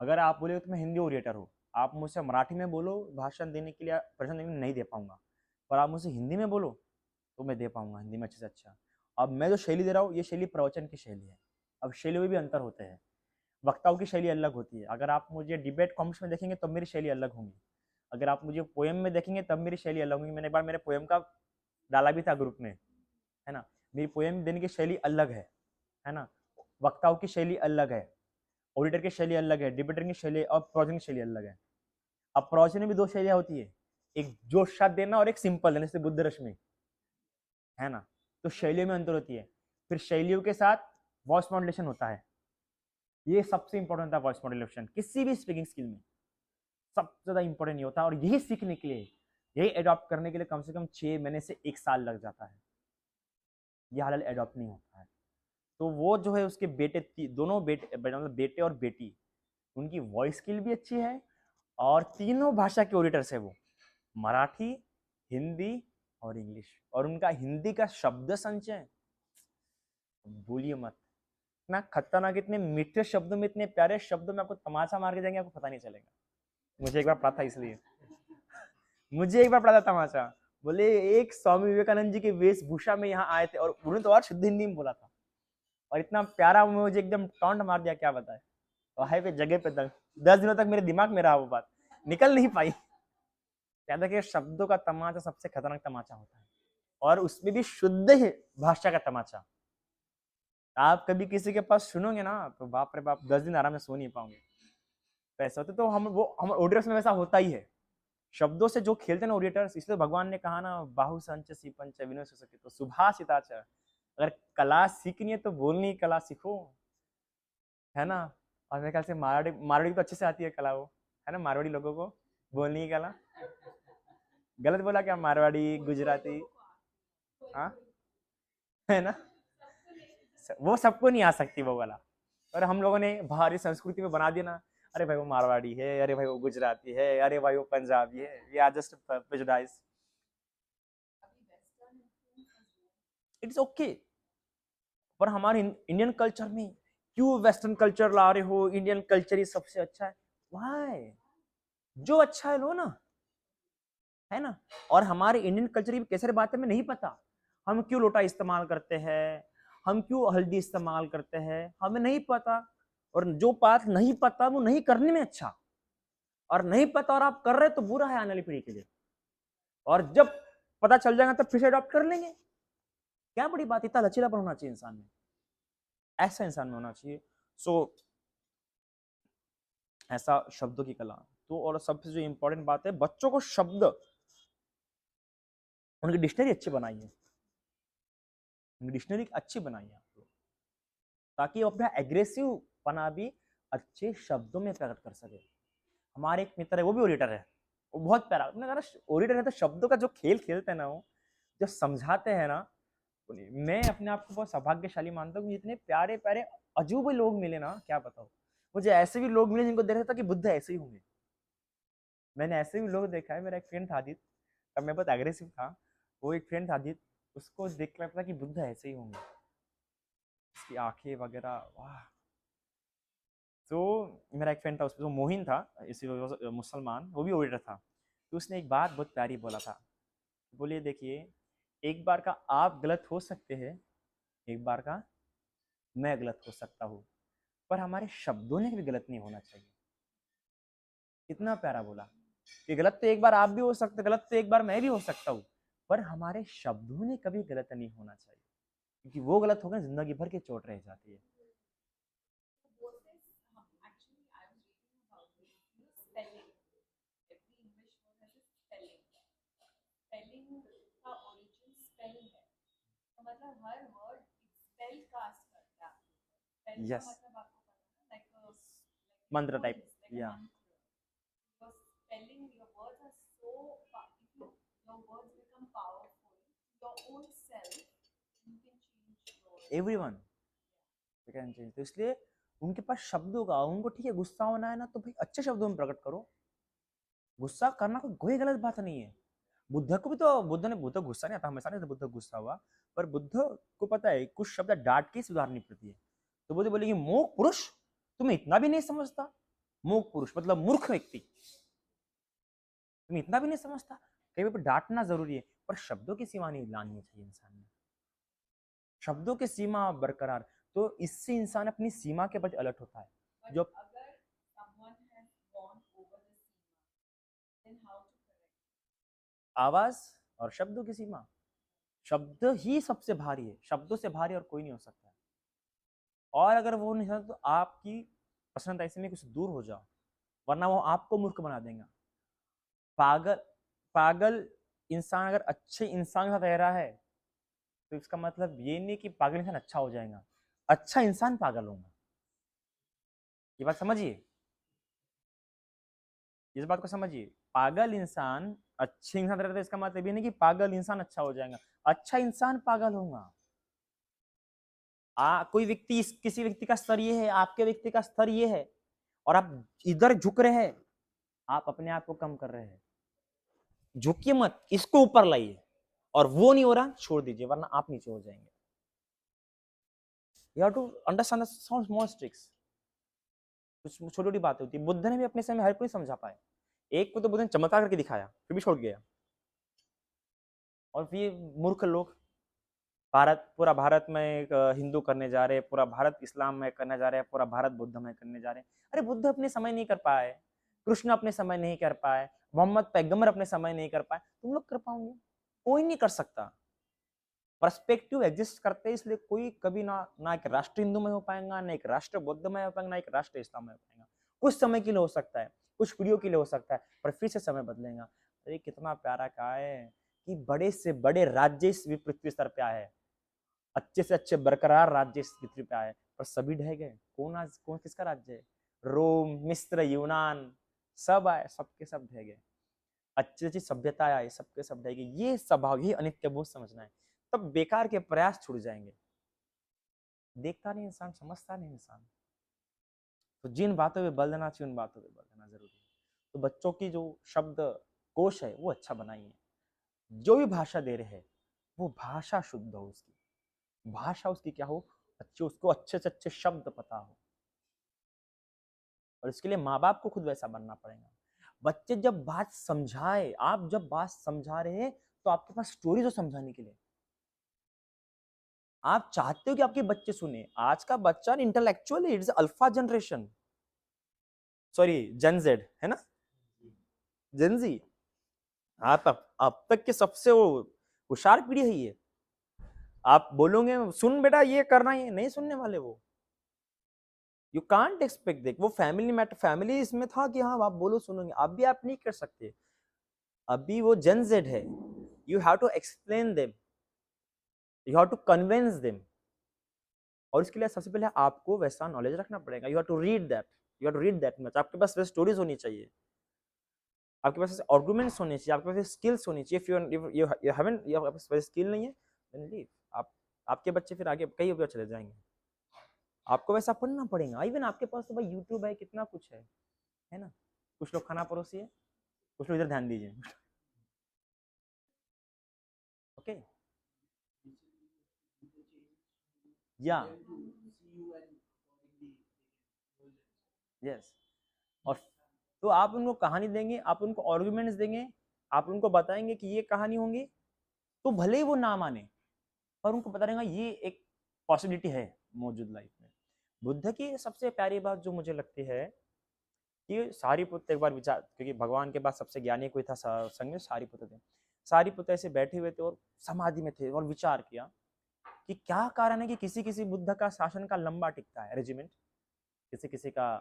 अगर आप बोले तो मैं हिंदी ओरिएटर हूँ, आप मुझसे मराठी में बोलो भाषण देने के लिए, प्रश्न देने नहीं दे पाऊंगा, पर आप मुझसे हिंदी में बोलो तो मैं दे पाऊंगा हिंदी में अच्छे से अच्छा। अब मैं जो शैली दे रहा हूँ, ये शैली प्रवचन की शैली है। अब शैली में भी अंतर होते हैं, वक्ताओं की शैली अलग होती है। अगर आप मुझे डिबेट कॉम्पिटिशन में देखेंगे तब मेरी शैली अलग होगी, अगर आप मुझे पोएम में देखेंगे तब मेरी शैली अलग होगी। मैंने एक बार मेरे पोएम का डाला भी था ग्रुप में, है ना। मेरी पोएम देने की शैली अलग है ना। वक्ताओं की शैली अलग है, ऑडिटर की शैली अलग है, डिबेटर की शैली और प्रवचन की शैली अलग है। अब प्रवचन में भी 2 शैलियां होती है, एक जोश साथ देना और एक सिंपल देना, जैसे बुद्ध रश्मि, है ना। तो शैलियों में अंतर होती है। फिर शैलियों के साथ वॉइस मॉड्यूलेशन होता है, ये सबसे इंपॉर्टेंट होता है। वॉइस मॉड्यूलेशन किसी भी स्पीकिंग स्किल में सबसे ज्यादा इंपॉर्टेंट नहीं होता, और यही सीखने के लिए, यही एडॉप्ट करने के लिए कम से कम 6 महीने से 1 साल लग जाता है, यह हाल एडॉप्ट नहीं होता है। तो वो जो है उसके बेटे दोनों बेटे मतलब बेटे और बेटी, उनकी वॉइस स्किल भी अच्छी है और तीनों भाषा के ऑडिटर्स है वो, मराठी, हिंदी और इंग्लिश। और उनका हिंदी का शब्द संचय भूलिए मत, इतना खतरनाक, इतने मीठे शब्दों में, इतने प्यारे शब्दों में आपको तमाचा मार के जाएंगे, आपको पता नहीं चलेगा। मुझे एक बार पता था, इसलिए मुझे एक बार पता था तमाचा। बोले एक स्वामी विवेकानंद जी के वेशभूषा में यहाँ आए थे और उन्होंने तो और शुद्ध हिंदी में बोला था और इतना प्यारा, मुझे एकदम टॉन्ट मार दिया, क्या बताए। वहां पे जगह पे तक 10 दिनों तक मेरे दिमाग में रहा वो बात, निकल नहीं पाई। याद है कि शब्दों का तमाचा सबसे खतरनाक तमाचा होता है और उसमें भी शुद्ध भाषा का तमाचा। आप कभी किसी के पास सुनोगे ना तो बाप रे बाप 10 दिन आराम से सो नहीं पाओगे। तो ऐसा होता, तो हम ऑडिटर्स में वैसा होता ही है, शब्दों से जो खेलते हैं ना ऑडिटर्स। इसलिए भगवान ने कहा ना, बाहु संच सी पंच विनय सुसके तो सुभाषिताच। अगर कला सीखनी है तो बोलने की कला सीखो, है ना। और मेरे ख्याल से मारवाड़ी तो अच्छे से आती है कला वो, है ना, मारवाड़ी लोगों को बोलने की कला। गलत बोला क्या? मारवाड़ी, गुजराती, हाँ, है ना, वो सबको नहीं आ सकती वो वाला। और हम लोगों ने बाहरी संस्कृति में बना दिया ना, अरे भाई वो मारवाड़ी है, अरे भाई वो गुजराती है, अरे भाई वो पंजाबी है, we are just prejudice. It's okay, पर हमारे इंडियन कल्चर में क्यों वेस्टर्न कल्चर ला रहे हो? इंडियन कल्चर ही सबसे अच्छा है। वाई? जो अच्छा है लो ना, है ना। और हमारे इंडियन कल्चर की कैसे बात है, हमें नहीं पता। हम क्यों लोटा इस्तेमाल करते हैं, हम क्यों हल्दी इस्तेमाल करते हैं, हमें नहीं पता। और जो बात नहीं पता वो नहीं करने में अच्छा, और नहीं पता और आप कर रहे तो बुरा है आने वाली पीढ़ी के लिए। और जब पता चल जाएगा तब फिर से अडॉप्ट कर लेंगे। क्या बड़ी बात, इतना लचीलापन होना चाहिए इंसान में, ऐसा इंसान में होना चाहिए। सो ऐसा शब्दों की कला। तो और सबसे जो इंपॉर्टेंट बात है, बच्चों को शब्द, उनकी डिक्शनरी अच्छी बनाइए, डिक्शनरी अच्छी बनाइए आप लोग, ताकि वो अपना एग्रेसिव पना भी अच्छे शब्दों में प्रकट कर सके। हमारे एक मित्र है, वो भी ऑडिटर है, वो बहुत प्यारा, ऑडिटर है तो शब्दों का जो खेल खेलते हैं ना, वो जो समझाते हैं ना, मैं अपने आप को बहुत सौभाग्यशाली मानता हूँ। इतने प्यारे प्यारे अजूबे लोग मिले ना, क्या बताओ। मुझे ऐसे भी लोग मिले जिनको देखा था कि बुद्ध ऐसे ही होंगे। मैंने ऐसे भी लोग देखा है। मेरा एक फ्रेंड था आदित्य, तब मैं बहुत एग्रेसिव था, वो एक फ्रेंड था आदित्य, उसको देख कर लगता कि बुद्ध ऐसे ही होंगे, उसकी आंखें वगैरह, वाह। तो मेरा एक फ्रेंड था, उसमें मोहिन था, इसी मुसलमान, वो भी ऑडिटर था। तो उसने एक बात बहुत प्यारी बोला था, बोलिए देखिए, एक बार का आप गलत हो सकते हैं, एक बार का मैं गलत हो सकता हूँ, पर हमारे शब्दों ने भी गलत नहीं होना चाहिए। कितना प्यारा बोला कि गलत तो एक बार आप भी हो सकते, गलत तो एक बार मैं भी हो सकता हूँ, पर हमारे शब्दों ने कभी गलत नहीं होना चाहिए, क्योंकि वो गलत हो गए जिंदगी भर की चोट रह जाती है। यस, मंत्र टाइप, या एवरीवन कैन चेंज। तो इसलिए उनके पास शब्दों का, उनको ठीक है गुस्सा होना है ना, तो भाई अच्छे शब्दों में प्रकट करो। गुस्सा करना कोई गलत बात नहीं है। बुद्ध को भी तो, बुद्ध गुस्सा नहीं आता, हमेशा नहीं था बुद्ध गुस्सा हुआ, पर बुद्ध को पता है कुछ शब्द डांट के सुधारनी पड़ती है। तो बुद्ध बोले कि मूर्ख पुरुष, तुम्हें इतना भी नहीं समझता। मूर्ख पुरुष मतलब मूर्ख व्यक्ति, तुम्हें इतना भी नहीं समझता। कहीं पर डांटना जरूरी है, पर शब्दों की सीमा नहीं लानी चाहिए इंसान में, शब्दों की सीमा बरकरार। तो इससे इंसान अपनी सीमा के प्रति अलर्ट होता है। जो आवाज और शब्दों की सीमा, शब्द ही सबसे भारी है, शब्दों से भारी और कोई नहीं हो सकता है। और अगर वो नहीं होता तो आपकी प्रसन्नता ऐसे में कुछ दूर हो जाओ, वरना वो आपको मूर्ख बना देगा। पागल, पागल इंसान अगर अच्छे इंसान के साथ रह रहा है तो इसका मतलब ये नहीं कि पागल इंसान अच्छा हो जाएगा, अच्छा इंसान पागल होगा। ये बात समझिए, इस बात को समझिए। पागल इंसान अच्छे इंसान रहता है, इसका मतलब ये नहीं कि पागल इंसान अच्छा हो जाएगा, अच्छा इंसान पागल होगा। कोई व्यक्ति, किसी व्यक्ति का स्तर ये है, आपके व्यक्ति का स्तर ये है, और आप इधर झुक रहे हैं, आप अपने आप को कम कर रहे हैं। झुकिए मत, इसको ऊपर लाइए, और वो नहीं हो रहा छोड़ दीजिए, वरना आप नीचे हो जाएंगे। You have to understand small tricks. कुछ छोटी छोटी बातें होती है। बुद्ध ने भी अपने समय हर कोई समझा पाए। एक को तो बुद्ध ने चमत्कार करके दिखाया, फिर भी छोड़ गया। और फिर मूर्ख लोग पूरा भारत में हिंदू करने जा रहे हैं, पूरा भारत इस्लाम में करने जा रहे हैं, पूरा भारत बुद्ध में करने जा रहे हैं। अरे बुद्ध अपने समय नहीं कर पाए, कृष्ण अपने समय नहीं कर पाए, मोहम्मद पैगंबर अपने समय नहीं कर पाए, तुम लोग कर पाओगे? कोई नहीं कर सकता। पर्सपेक्टिव एग्जिस्ट करते हैं, इसलिए कोई कभी ना एक राष्ट्र हिंदू में हो पाएगा, ना एक राष्ट्र बौद्ध में हो पाएगा, ना एक राष्ट्र इस्लाम में हो पाएगा। कुछ समय के लिए हो सकता है, कुछ पीढ़ियों के लिए हो सकता है, पर फिर से समय बदलेगा। अरे कितना प्यारा कहा है कि बड़े से बड़े राज्य इस पृथ्वी स्तर पे आए, अच्छे से अच्छे बरकरार राज्य इस पृथ्वी पे आए, पर सभी ढह गए। कौन किसका राज्य है? रोम, मिस्र, यूनान, सब आए, सबके सब ढह गए। अच्छी अच्छी सभ्यता आई, सबके सब ढह गए। ये स्वभाव ही अनित्य बोध समझना है, तब बेकार के प्रयास छूट जाएंगे। देखता नहीं इंसान, समझता नहीं इंसान। तो जिन बातों पे बल देना चाहिए उन बातों पे बल देना जरूरी है। तो बच्चों की जो शब्द कोश है वो अच्छा बनाइए। जो भी भाषा दे रहे हैं वो भाषा शुद्ध हो, उसकी भाषा उसकी क्या हो, अच्छे, उसको अच्छे से अच्छे शब्द पता हो। और इसके लिए माँ बाप को खुद वैसा बनना पड़ेगा। बच्चे जब बात समझाए, आप जब बात समझा रहे हैं तो आपके पास स्टोरीज हो समझाने के लिए। आप चाहते हो कि आपके बच्चे सुने। आज का बच्चा इंटेलेक्चुअल है, it's alpha generation, sorry gen Z है ना, जेनजी। आप अब तक के सबसे वो होशियार पीढ़ी है ये। आप बोलोगे सुन बेटा ये करना, ये नहीं सुनने वाले वो। यू कांट एक्सपेक्ट देख, वो फैमिली मैटर, फैमिली इसमें था कि हाँ आप बोलो सुनोगे, अब भी आप नहीं कर सकते। अभी वो जेन जेड है, you have to explain them, you have to convince them. और इसके लिए सबसे पहले आपको वैसा नॉलेज रखना पड़ेगा। You have to read that, you have to read that much. आपके पास वैसे स्टोरीज होनी चाहिए, आपके पास आर्गुमेंट्स होने चाहिए, आपके पास स्किल्स होनी चाहिए। If you haven't, you have skill नहीं है, देन लीव। आपके बच्चे फिर आगे कई ऊपर चले जाएंगे। आपको वैसा पढ़ना पड़ेगा। इवन आपके पास तो भाई यूट्यूब है, कितना कुछ है ना। कुछ लोग खाना परोसिए, कुछ लोग इधर ध्यान दीजिए। ओके या यस। और तो आप उनको कहानी देंगे, आप उनको आर्गुमेंट्स देंगे, आप उनको बताएंगे कि ये कहानी होंगी, तो भले ही वो ना माने, पर उनको पता रहेगा ये एक पॉसिबिलिटी है मौजूद लाइफ में। बुद्ध की सबसे प्यारी बात जो मुझे लगती है कि सारीपुत्र एक बार विचार, क्योंकि भगवान के बाद सबसे ज्ञानी कोई था संग में, सारीपुत्र थे। सारीपुत्र ऐसे बैठे हुए थे और समाधि में थे और विचार किया कि क्या कारण है कि किसी किसी बुद्ध का शासन का लंबा टिकता है, रेजिमेंट, किसी किसी का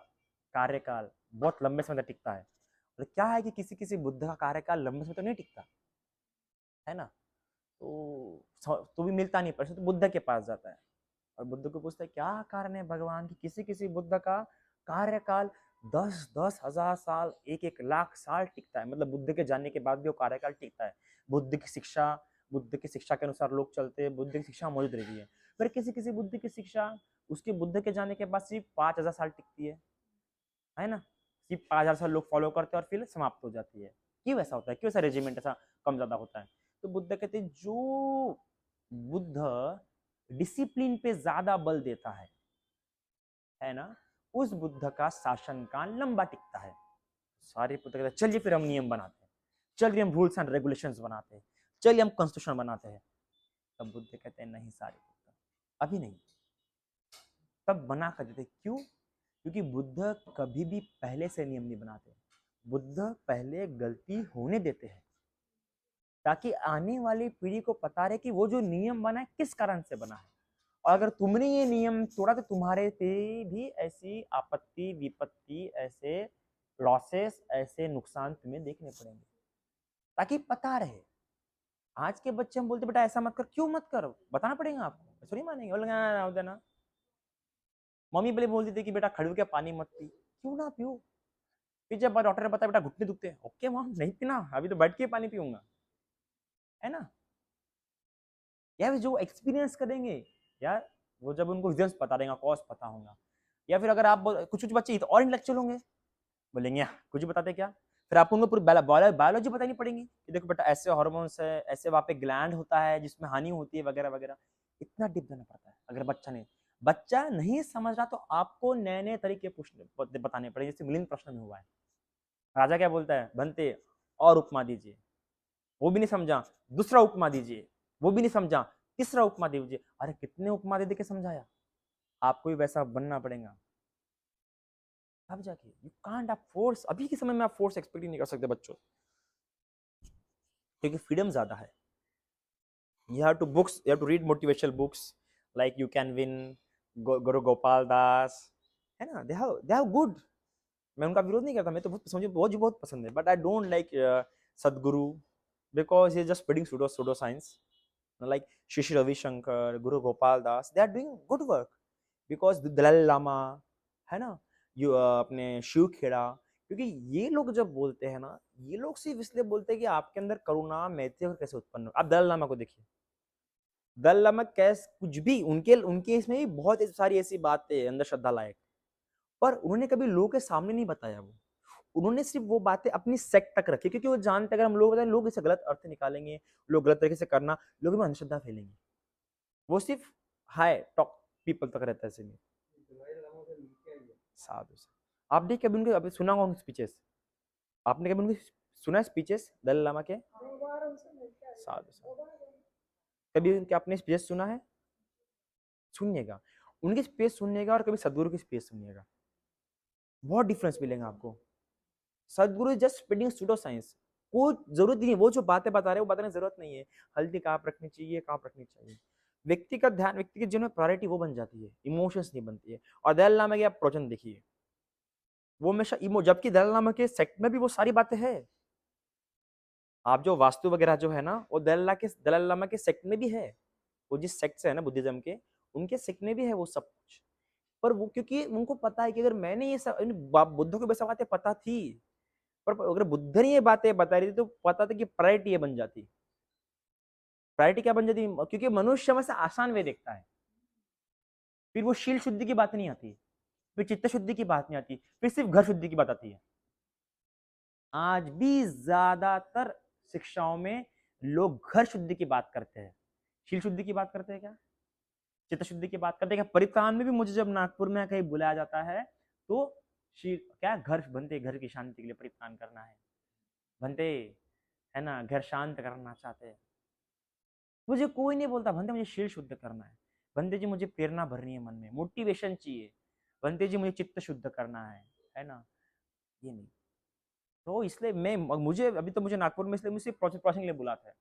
कार्यकाल बहुत लंबे समय तक टिकता है, और क्या है कि किसी किसी बुद्ध का कार्यकाल लंबे समय तक नहीं टिकता है ना। तो भी मिलता नहीं, पर तो बुद्ध के पास जाता है और बुद्ध को पूछता है क्या कारण है भगवान की किसी किसी बुद्ध का कार्यकाल 10,000 साल, 1,00,000 साल टिकता है। मतलब बुद्ध के जाने के बाद भी वो कार्यकाल टिकता है। बुद्ध की शिक्षा के अनुसार लोग चलते हैं, बुद्ध की शिक्षा मौजूद रहती है। पर किसी किसी बुद्ध की शिक्षा उसके बुद्ध के जाने के बाद सिर्फ 5,000 साल टिकती है ना। सिर्फ 5,000 साल लोग फॉलो करते हैं और फिर समाप्त हो जाती है। क्यों ऐसा होता है, क्यों ऐसा रेजिमेंट ऐसा कम ज्यादा होता है? तो बुद्ध कहते हैं जो बुद्ध डिसिप्लिन पे ज्यादा बल देता है ना, उस बुद्ध का शासन काल लंबा टिकता है। सारे पुत्र कहते हैं चलिए फिर हम नियम बनाते हैं, चलिए हम रूल्स एंड रेगुलेशंस बनाते हैं, चलिए हम कॉन्स्टिट्यूशन बनाते हैं। तब बुद्ध कहते हैं नहीं सारे पुत्र, अभी नहीं। तब बना कर देते। क्यों? क्योंकि बुद्ध कभी भी पहले से नियम नहीं बनाते। बुद्ध पहले गलती होने देते हैं ताकि आने वाली पीढ़ी को पता रहे कि वो जो नियम बना है किस कारण से बना है, और अगर तुमने ये नियम तोड़ा तो तुम्हारे पे भी ऐसी आपत्ति विपत्ति, ऐसे लॉसेस, ऐसे नुकसान तुम्हें देखने पड़ेंगे, ताकि पता रहे। आज के बच्चे हम बोलते बेटा ऐसा मत कर, क्यों मत कर, बताना पड़ेगा आपको, ऐसा नहीं मानेंगे, बोलेंगे देना। मम्मी पहले बोलती थी कि बेटा खड़े होकर पानी मत पी, क्यों ना पियो। फिर जब डॉक्टर ने बताया बेटा घुटने दुखते हैं, ओके मॉम नहीं पीना, अभी तो बैठ के पानी पीऊंगा, है ना। यार जो एक्सपीरियंस करेंगे यार, वो जब उनको रीजंस पता देगा, कॉज पता होगा। या फिर अगर आप कुछ कुछ बच्चे और इंटेलेक्चुअल होंगे, बोलेंगे कुछ बताते क्या, फिर आपको उनको पूरी बायोलॉजी बतानी पड़ेगी कि देखो बेटा ऐसे हार्मोन्स है, ऐसे वहाँ पे ग्लैंड होता है जिसमें हानि होती है वगैरह वगैरह। इतना डीप जाना पड़ता है। अगर बच्चा नहीं समझ रहा तो आपको नए नए तरीके बताने पड़ेंगे, जैसे मिलिंद प्रश्न में हुआ है। राजा क्या बोलता है, बनते और उपमा दीजिए, वो भी नहीं समझा, दूसरा उपमा दीजिए, वो भी नहीं समझा, तीसरा उपमा दीजिए। अरे कितने उपमा दे के समझाया, आपको भी वैसा बनना पड़ेगा अब जाके। यू कांट आप फोर्स, अभी के समय में आप फोर्स एक्सपेक्ट ही नहीं कर सकते बच्चों, क्योंकि फ्रीडम ज्यादा है। You have to read motivational books like You Can Win, Guru Gopal Das, है ना, they have good। मैं उनका विरोध नहीं करता, मैं तो मुझे बहुत पसंद है, but I don't like Sadhguru because he is just spreading pseudo science, like Shri Ravi Shankar, Guru Gopal Das, they are doing good work because Dalai Lama, है ना, अपने शिव खेड़ा, क्योंकि ये लोग जब बोलते हैं ना, ये लोग सिर्फ इसलिए बोलते हैं कि आपके अंदर करुणा मैत्री कैसे उत्पन्न हो। आप दलाई लामा को देखिए, दलाई लामा कैसे कुछ भी उनके इसमें भी बहुत सारी ऐसी बातें अंदर श्रद्धा लायक, पर उन्होंने कभी लोगों के सामने नहीं बताया। वो उन्होंने सिर्फ वो बातें अपनी सेक्ट तक रखी, क्योंकि वो जानते अगर हम लोग बताएं लोग इसे गलत अर्थ निकालेंगे, लोग गलत तरीके से करना, लोगों में अंधश्रद्धा फैलेंगे। वो सिर्फ हाई टॉप पीपल तक रहता है। इसलिए साधु से आप देख कभी उनके अभी सुना होगा उनके स्पीचेस, आपने कभी उनके सुना स्पीचेस दलाई लामा के? साधु कभी उनके आपने स्पीचेस सुना है? सुनिएगा उनकी स्पीच सुनिएगा और कभी सदगुरु की स्पीच सुनिएगा, बहुत डिफरेंस मिलेगा आपको। सदगुरु जस्ट स्प्रेडिंग सूडो साइंस, कोई जरूरत नहीं है, वो जो बातें बता रहे हैं वो बताने की जरूरत नहीं है, हल्दी कहाँ रखनी चाहिए, कहाँ रखनी चाहिए। व्यक्ति का ध्यान, व्यक्ति के जीवन में प्रायोरिटी वो बन जाती है, इमोशंस नहीं बनती है। और दलाई लामा के आप प्रवचन देखिए, वो हमेशा जबकि दलाई लामा के सेक्ट में भी वो सारी बातें हैं। आप जो वास्तु वगैरह जो है ना, वो दलाई लामा के सेक्ट में भी है। वो जिस सेक्ट से है ना बुद्धिज्म के, उनके सेक्ट में भी है वो सब कुछ। पर वो क्योंकि उनको पता है कि अगर मैंने ये सब बुद्ध को वैसा बातें पता थी, पर अगर बुद्ध ने ये बातें बता रही थी तो पता था कि प्रायोरिटी ये बन जाती। प्रायोरिटी क्या बन जाती, क्योंकि मनुष्य में से आसान वे देखता है, फिर वो शील शुद्धि की बात नहीं आती, फिर चित्त शुद्धि की बात नहीं आती, फिर सिर्फ घर शुद्धि की बात आती है। आज भी ज्यादातर शिक्षाओं में लोग घर शुद्धि की बात करते हैं, शील शुद्धि की बात करते हैं क्या, चित्त शुद्धि की बात करते हैं क्या? परित्राण में भी मुझे जब नागपुर में कहीं बुलाया जाता है तो क्या घर बनते, घर की शांति के लिए परित्राण करना है बनते, है ना, घर शांत करना चाहते हैं। मुझे कोई नहीं बोलता बनते मुझे शील शुद्ध करना है, बनते जी मुझे प्रेरणा भरनी है, मन में मोटिवेशन चाहिए, बनते जी मुझे चित्त शुद्ध करना है ना, ये नहीं। तो इसलिए मैं मुझे अभी तो मुझे नागपुर में इसलिए मुझे प्रोसेसिंग के लिए बुलाता है,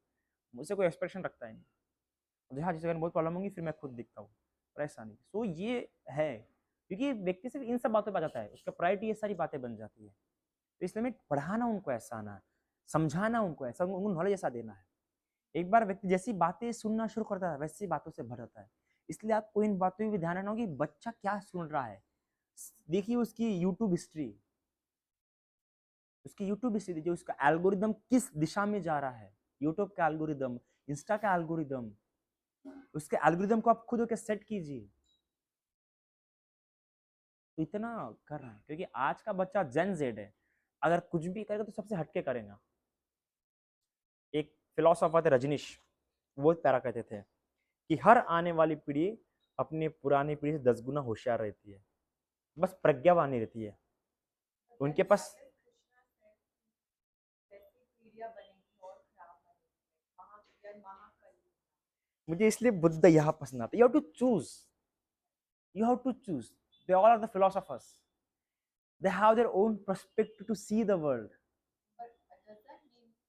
मुझसे कोई एक्सपेक्टेशन रखता है नहीं। हाँ, जिस अगर बहुत प्रॉब्लम होगी फिर मैं खुद दिखता हूँ, पर ऐसा नहीं। सो ये है, क्योंकि व्यक्ति सिर्फ इन सब बातों पर आ जाता है, उसका प्रायोरिटी ये सारी बातें बन जाती है। तो इसलिए मैं पढ़ाना उनको ऐसा आना, समझाना उनको ऐसा, उनको नॉलेज ऐसा देना है। एक बार व्यक्ति जैसी बातें सुनना शुरू करता है वैसी बातों से भर जाता है। इसलिए आपको इन बातों में भी ध्यान रखना होगा कि बच्चा क्या सुन रहा है। देखिए उसकी यूट्यूब हिस्ट्री, जो उसका एल्गोरिदम किस दिशा में जा रहा है, यूट्यूब का एल्गोरिदम, इंस्टा का एल्गोरिदम, उसके एल्गोरिदम को आप खुद होकर सेट कीजिए। तो इतना कर रहा है, क्योंकि आज का बच्चा जेन जेड है, अगर कुछ भी करेगा तो सबसे हटके करेगा। एक फिलोसोफर थे रजनीश, वो प्यारा कहते थे कि हर आने वाली पीढ़ी अपनी पुरानी पीढ़ी से 10 गुना होशियार रहती है, बस प्रज्ञावान नहीं रहती है उनके पास। मुझे इसलिए बुद्ध यहाँ पसंद आता है। You have to choose, you have to choose. They all are the philosophers, they have their own perspective to see the world.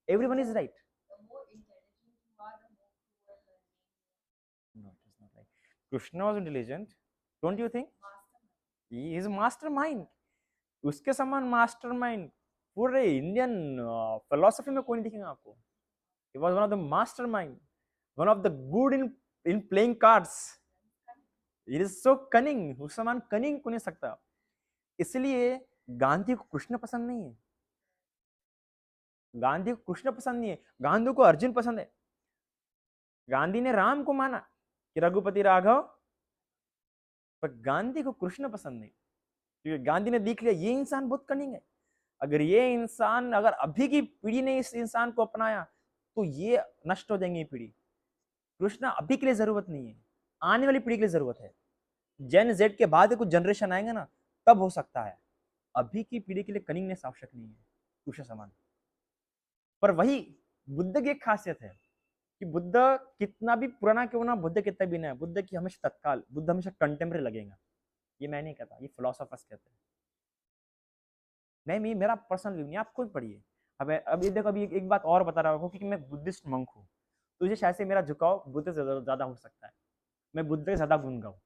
Everyone is right. No, it is not right. Krishna was intelligent, don't you think? He is a mastermind. उसके समान mastermind पूरे Indian philosophy में कोई नहीं दिखेगा आपको। He was one of the mastermind, one of the good in playing cards. It is so cunning, उस समान कनिंग को नहीं सकता। इसलिए गांधी को कृष्ण पसंद नहीं है, गांधी को कृष्ण पसंद नहीं है, गांधी को अर्जुन पसंद है। गांधी ने राम को माना कि रघुपति राघव पर गांधी को कृष्ण पसंद नहीं, क्योंकि गांधी ने देख लिया ये इंसान बहुत कनिंग है, अगर ये इंसान, अगर अभी की पीढ़ी ने इस इंसान को अपनाया तो ये नष्ट हो जाएंगे ये पीढ़ी। कृष्ण अभी के लिए जरूरत नहीं है, आने वाली पीढ़ी के लिए जरूरत है। जेन जेड के बाद कुछ जनरेशन आएंगे ना, तब हो सकता है। अभी की पीढ़ी के लिए कनिंगनेस आवश्यक नहीं है कृष्ण समान। पर वही बुद्ध की एक खासियत है कि बुद्ध कितना भी पुराना क्यों ना, बुद्ध कितना भी ना, बुद्ध की हमेशा तत्काल, बुद्ध हमेशा कंटेम्प्रेरी लगेगा। ये मैं नहीं कहता, ये फिलोसोफर्स कहते हैं। नहीं, मेरा पर्सनल व्यू नहीं, आप खुद पढ़िए। अब ये देखो, अभी एक बात और बता रहा हूँ, क्योंकि मैं बुद्धिस्ट मंक हूँ, तुझे शायद से मेरा झुकाव बुद्ध से ज्यादा हो सकता है, मैं बुद्ध के ज्यादा गुण गाऊँ,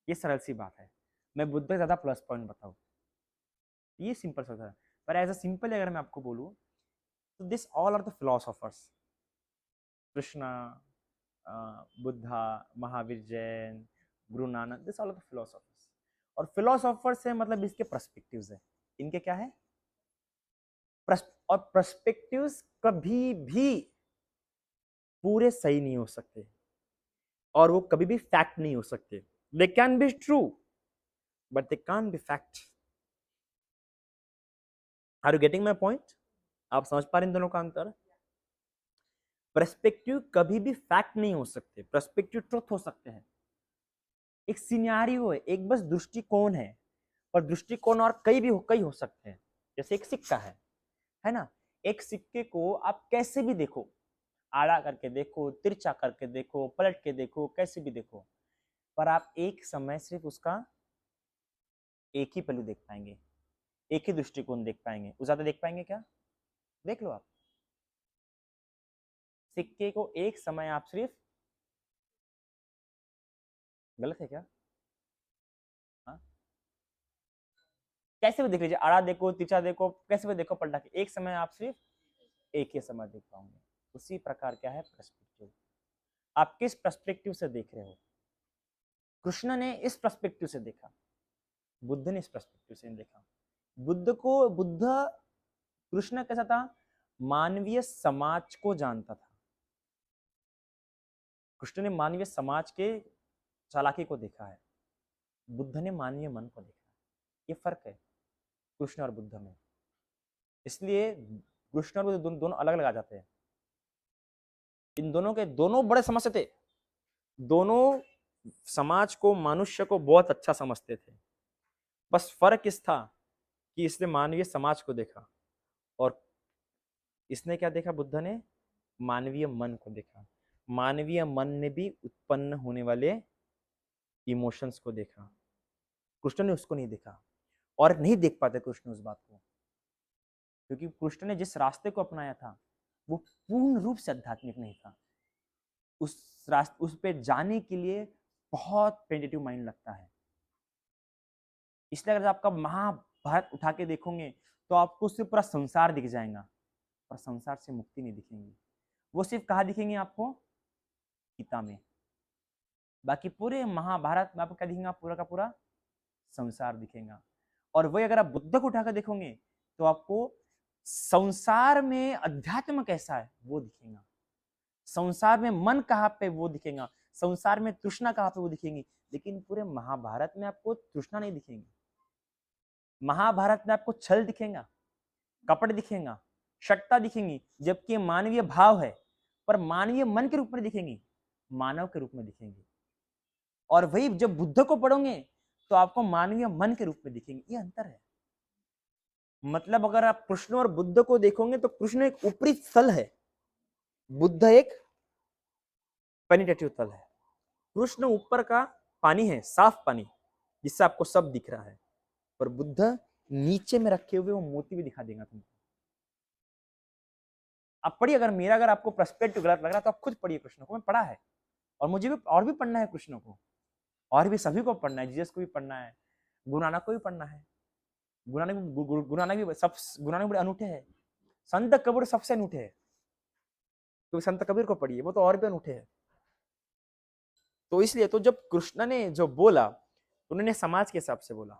ये सरल सी बात है। मैं बुद्ध के ज्यादा प्लस पॉइंट बताऊँ, ये सिंपल सा है। पर एज अ सिंपल अगर मैं आपको बोलूँ तो this all are the philosophers, Krishna, Buddha, Mahavir Jain, Guru Nanak, this all are the philosophers. और फिलोसोफर्स है मतलब इसके पर्सपेक्टिव्स है, इनके क्या है, और पर्सपेक्टिव्स कभी भी पूरे सही नहीं हो सकते, और वो कभी भी फैक्ट नहीं हो सकते। They can be true but they can't be fact. Are you getting my point? आप समझ पा रहे इन दोनों का अंतर? पर्सपेक्टिव कभी भी फैक्ट नहीं हो सकते, पर्सपेक्टिव ट्रुथ हो सकते हैं। एक सिनेरियो है, एक बस दृष्टिकोण है, और दृष्टिकोण और कई हो सकते हैं। जैसे एक सिक्का है ना, एक सिक्के को आप कैसे भी देखो, आड़ा करके देखो, तिरछा करके देखो, पलट के देखो, कैसे भी देखो, पर आप एक समय सिर्फ उसका एक ही पहलू देख पाएंगे, एक ही दृष्टिकोण देख पाएंगे, उस ज्यादा देख पाएंगे क्या? देख लो आप, सिक्के को एक समय आप सिर्फ, गलत है क्या? हाँ, कैसे भी देख लीजिए, आड़ा देखो, तिरछा देखो, कैसे भी देखो, पलटा के, एक समय आप सिर्फ एक ही समय देख पाओगे। उसी प्रकार क्या है पर्सपेक्टिव, आप किस पर्सपेक्टिव से देख रहे हो। कृष्ण ने इस पर्सपेक्टिव से देखा, बुद्ध ने इस पर्सपेक्टिव से देखा। बुद्ध, कृष्ण कैसा था, मानवीय समाज को जानता था। कृष्ण ने मानवीय समाज के चालाकी को देखा है, बुद्ध ने मानवीय मन को देखा है। ये फर्क है कृष्ण और बुद्ध में, इसलिए कृष्ण और बुद्ध दोनों अलग अलग आ जाते हैं। इन दोनों के दोनों बड़े समझते थे, दोनों समाज को, मनुष्य को बहुत अच्छा समझते थे। बस फर्क इस था कि इसने मानवीय समाज को देखा, और इसने क्या देखा, बुद्ध ने मानवीय मन को देखा। मानवीय मन ने भी उत्पन्न होने वाले इमोशंस को देखा, कृष्ण ने उसको नहीं देखा, और नहीं देख पाते कृष्ण उस बात को, क्योंकि कृष्ण ने जिस रास्ते को अपनाया था वो पूर्ण रूप से आध्यात्मिक नहीं था। उस रास्ते, उस पे जाने के लिए बहुत पेंटेटिव माइंड लगता है। इसलिए अगर आपका महाभारत उठा के देखोगे तो आपको सिर्फ पूरा संसार दिख जाएगा, और संसार से मुक्ति नहीं दिखेंगी। वो सिर्फ कहाँ दिखेंगे आपको, गीता में। बाकी पूरे महाभारत में आपको क्या दिखेगा, पूरा का पूरा संसार दिखेगा। और वही अगर आप बुद्ध को उठाकर देखोगे तो आपको संसार में अध्यात्म कैसा है वो दिखेगा, संसार में मन कहाँ पे वो दिखेगा, संसार में तृष्णा कहाँ पे वो दिखेंगी। लेकिन पूरे महाभारत में आपको तृष्णा नहीं दिखेंगी, महाभारत में आपको छल दिखेगा, कपट दिखेगा, शक्ता दिखेंगी, जबकि मानवीय भाव है, पर मानवीय मन के रूप में दिखेंगी, मानव के रूप में दिखेंगी। और वही जब बुद्ध को पढ़ोगे तो आपको मानवीय मन के रूप में दिखेंगे। ये अंतर है। मतलब अगर आप कृष्ण और बुद्ध को देखोगे तो कृष्ण एक ऊपरी तल है, बुद्ध एक पेनिटेटिव तल है। कृष्ण ऊपर का पानी है, साफ पानी, जिससे आपको सब दिख रहा है, पर बुद्ध नीचे में रखे हुए वो मोती भी दिखा देगा तुमको। आप पढ़िए, अगर आपको पर्सपेक्टिव गलत लग रहा है तो आप खुद पढ़िए कृष्ण को, मैं पढ़ा है, और मुझे भी और भी पढ़ना है कृष्ण को, और भी सभी को पढ़ना है, जीसस को भी पढ़ना है, गुरु नानक को भी पढ़ना है। गुरु नानक भी बड़े अनूठे हैं, संत कबीर सबसे अनूठे है, क्योंकि संत कबीर को पढ़िए, वो तो और भी अनूठे हैं। तो इसलिए तो जब कृष्ण ने जो बोला, उन्होंने समाज के हिसाब से बोला,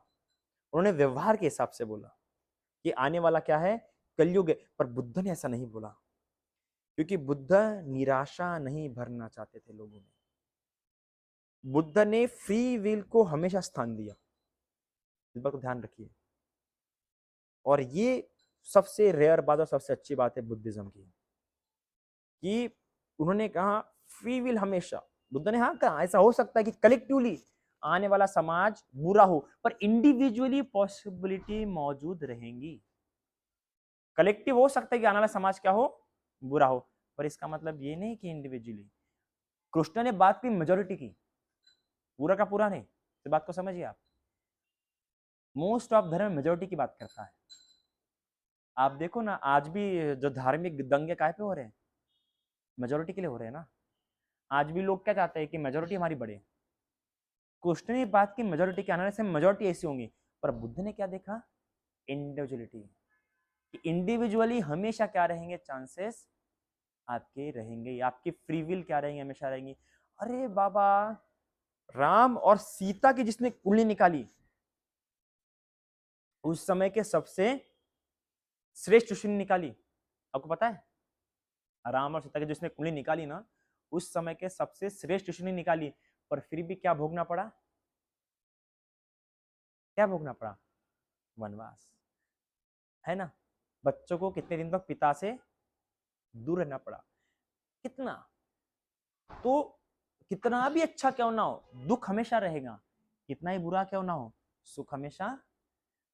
उन्होंने व्यवहार के हिसाब से बोला कि आने वाला क्या है, कलयुग है। पर बुद्ध ने ऐसा नहीं बोला, क्योंकि बुद्ध निराशा नहीं भरना चाहते थे लोगों में। बुद्ध ने फ्री विल को हमेशा स्थान दिया, इस बात को ध्यान रखिए। और ये सबसे रेयर बात और सबसे अच्छी बात है बुद्धिज्म की, कि उन्होंने कहा फ्री विल हमेशा, बुद्ध ने हाँ कहा ऐसा हो सकता है कि कलेक्टिवली आने वाला समाज बुरा हो, पर इंडिविजुअली पॉसिबिलिटी मौजूद रहेंगी। कलेक्टिव हो सकता है कि आने वाला समाज क्या हो, बुरा हो, पर इसका मतलब ये नहीं कि इंडिविजुअली। कृष्ण ने बात की मेजोरिटी की, पूरा का पूरा नहीं, इस बात को समझिए आप। मोस्ट ऑफ धर्म मेजोरिटी की बात करता है। आप देखो ना, आज भी जो धार्मिक दंगे काहे पे हो रहे हैं, मेजोरिटी के लिए हो रहे हैं ना। आज भी लोग क्या चाहते हैं कि मेजोरिटी हमारी बढ़े। कृष्ण ने बात की मेजोरिटी के आने से मेजोरिटी ऐसी होंगी, पर बुद्ध ने क्या देखा, इंडिविजुअलिटी, कि इंडिविजुअली हमेशा क्या रहेंगे, चांसेस आपके रहेंगे, आपकी फ्री विल क्या रहेंगे, हमेशा रहेंगी। अरे बाबा, राम और सीता की जिसने कुंडली निकाली, उस समय के सबसे श्रेष्ठ ऋषि ने निकाली, आपको पता है? राम और सीता की जिसने कुंडली निकाली ना, उस समय के सबसे श्रेष्ठ ऋषि ने निकाली, पर फिर भी क्या भोगना पड़ा, क्या भोगना पड़ा, वनवास, है ना। बच्चों को कितने दिन तक पिता से दूर रहना पड़ा, कितना। तो कितना भी अच्छा क्यों ना हो, दुख हमेशा रहेगा, कितना ही बुरा क्यों ना हो, सुख हमेशा,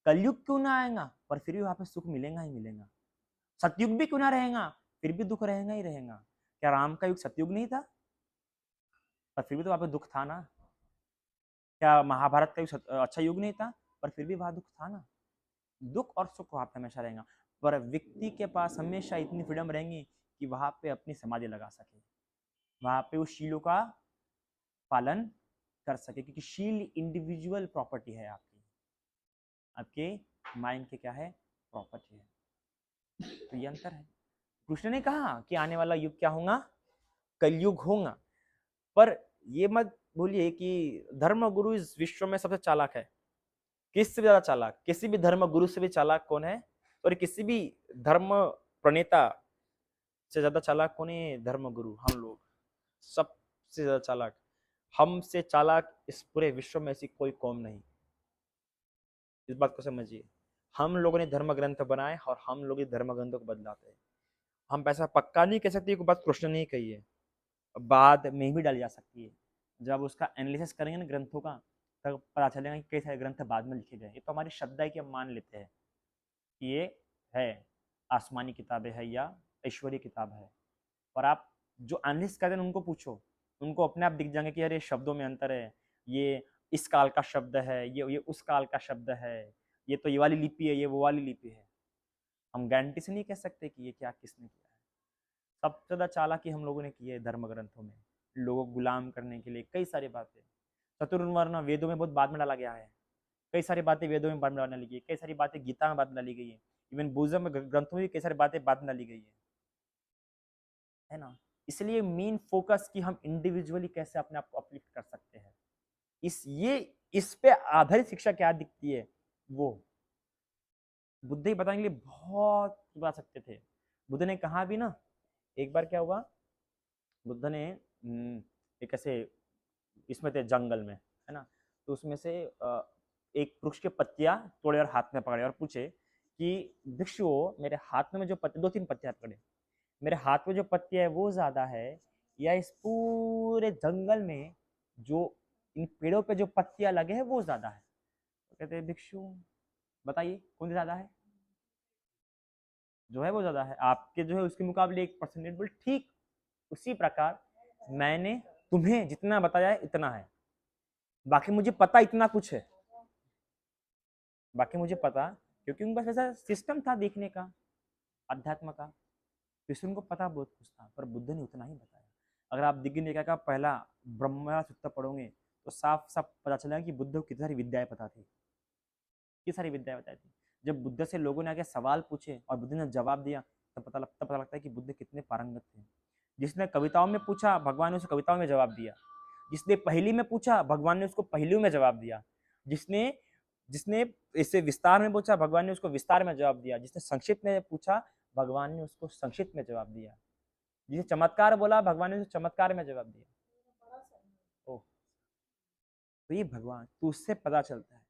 कलयुग क्यों ना आएगा, पर फिर भी वहां पे सुख मिलेगा ही मिलेगा। सतयुग भी क्यों ना रहेगा, फिर भी दुख रहेगा ही रहेगा। क्या राम का युग सतयुग नहीं था, पर फिर भी तो वहां पे दुख था ना। क्या महाभारत का युग अच्छा युग नहीं था, पर फिर भी वहां दुख था ना। दुख और सुख वहां पे हमेशा रहेगा, पर व्यक्ति के पास हमेशा इतनी फ्रीडम रहेंगी कि वहां पे अपनी समाधि लगा सके, वहां पे उस शीलों का पालन कर सके, क्योंकि शील इंडिविजुअल प्रॉपर्टी है आपकी, आपके माइंड के क्या है, प्रॉपर्टी है। तो ये अंतर है। कृष्ण ने कहा कि आने वाला युग क्या होगा, कलयुग होगा, पर ये मत भूलिए कि धर्म गुरु इस विश्व में सबसे चालाक है। किससे भी ज्यादा चालाक, किसी भी धर्म गुरु से भी चालाक कौन है, और किसी भी धर्म प्रणेता से ज्यादा चालाक कौन है, धर्म गुरु, हम लोग सबसे ज्यादा चालाक। हमसे चालाक इस पूरे विश्व में ऐसी कोई कौम नहीं, इस बात को समझिए। हम लोगों ने धर्म ग्रंथ बनाए और हम लोग धर्म ग्रंथों को बदलाते हैं। हम ऐसा पक्का नहीं कह सकते कि बात कृष्ण ने कही है, बाद में भी डाली जा सकती है। जब उसका एनालिसिस करेंगे ना ग्रंथों का, तब पता चलेगा कि कई सारे ग्रंथ बाद में लिखे गए। ये तो हमारी श्रद्धा है कि हम मान लेते हैं कि ये है, आसमानी किताबें है या ईश्वरीय किताब है। और आप जो एनालिसिस करते हैं उनको पूछो, उनको अपने आप दिख जाएंगे कि अरे शब्दों में अंतर है, ये इस काल का शब्द है, ये उस काल का शब्द है, ये तो ये वाली लिपि है, ये वो वाली लिपि है। हम गारंटी से नहीं कह सकते कि ये क्या किसने किया है। सबसे ज्यादा चालाकी हम लोगों ने की है धर्म ग्रंथों में, लोगों को गुलाम करने के लिए कई सारी बातें। चतुर्वर्ण वेदों में बहुत बाद में डाला गया है, कई सारी बातें वेदों में बाद में डालने लगी है, कई सारी बातें गीता में बाद में डाली गई है, इवन बुद्ध में ग्रंथों में भी कई सारी बातें बाद में डाली गई है ना। इसलिए मेन फोकस कि हम इंडिविजुअली कैसे अपने आप को अपलिफ्ट कर सकते हैं, इस पे आधारित शिक्षा क्या दिखती है, वो बुद्ध ही बताने के लिए बहुत बता सकते थे। बुद्ध ने कहा भी ना, एक बार क्या हुआ, बुद्ध ने एक ऐसे इसमें थे जंगल में, है ना, तो उसमें से एक वृक्ष के पत्तियां तोड़े और हाथ में पकड़े और पूछे कि भिक्षुओं, मेरे हाथ में जो पत्ते, दो तीन पत्तियां पकड़े, मेरे हाथ में जो पत्तियां है वो ज्यादा है या इस पूरे जंगल में जो इन पेड़ों पे जो पत्तियां लगे हैं वो ज्यादा है। तो कहते हैं भिक्षु बताइए कौन सी ज्यादा है, जो है वो ज्यादा है, आपके जो है उसके मुकाबले 1% बोल, ठीक उसी प्रकार मैंने तुम्हें जितना बताया है इतना है, बाकी मुझे पता इतना कुछ है, बाकी मुझे पता, क्योंकि उनके पास ऐसा सिस्टम था देखने का, अध्यात्म का, तो इसलिए उनको पता बहुत कुछ था, पर बुद्ध ने उतना ही बताया। अगर आप दिग्गज का पहला ब्रह्म सूत्र पढ़ोगे तो साफ साफ पता चलेगा कि बुद्ध को कितनी सारी विद्याएं पता थी, कितनी सारी विद्याएं बताई थी। जब बुद्ध से लोगों ने आके सवाल पूछे और बुद्ध ने जवाब दिया, तब पता लगता है कि बुद्ध कितने पारंगत थे। जिसने कविताओं में पूछा, भगवान ने उसे कविताओं में जवाब दिया। जिसने पहेली में पूछा, भगवान ने उसको पहेलियों में जवाब दिया। जिसने जिसने इसे विस्तार में पूछा, भगवान ने उसको विस्तार में जवाब दिया। जिसने संक्षिप्त में पूछा, भगवान ने उसको संक्षिप्त में जवाब दिया। जिसे चमत्कार बोला, भगवान ने उसे चमत्कार में जवाब दिया। ओह, तो ये भगवान, तो उससे पता चलता है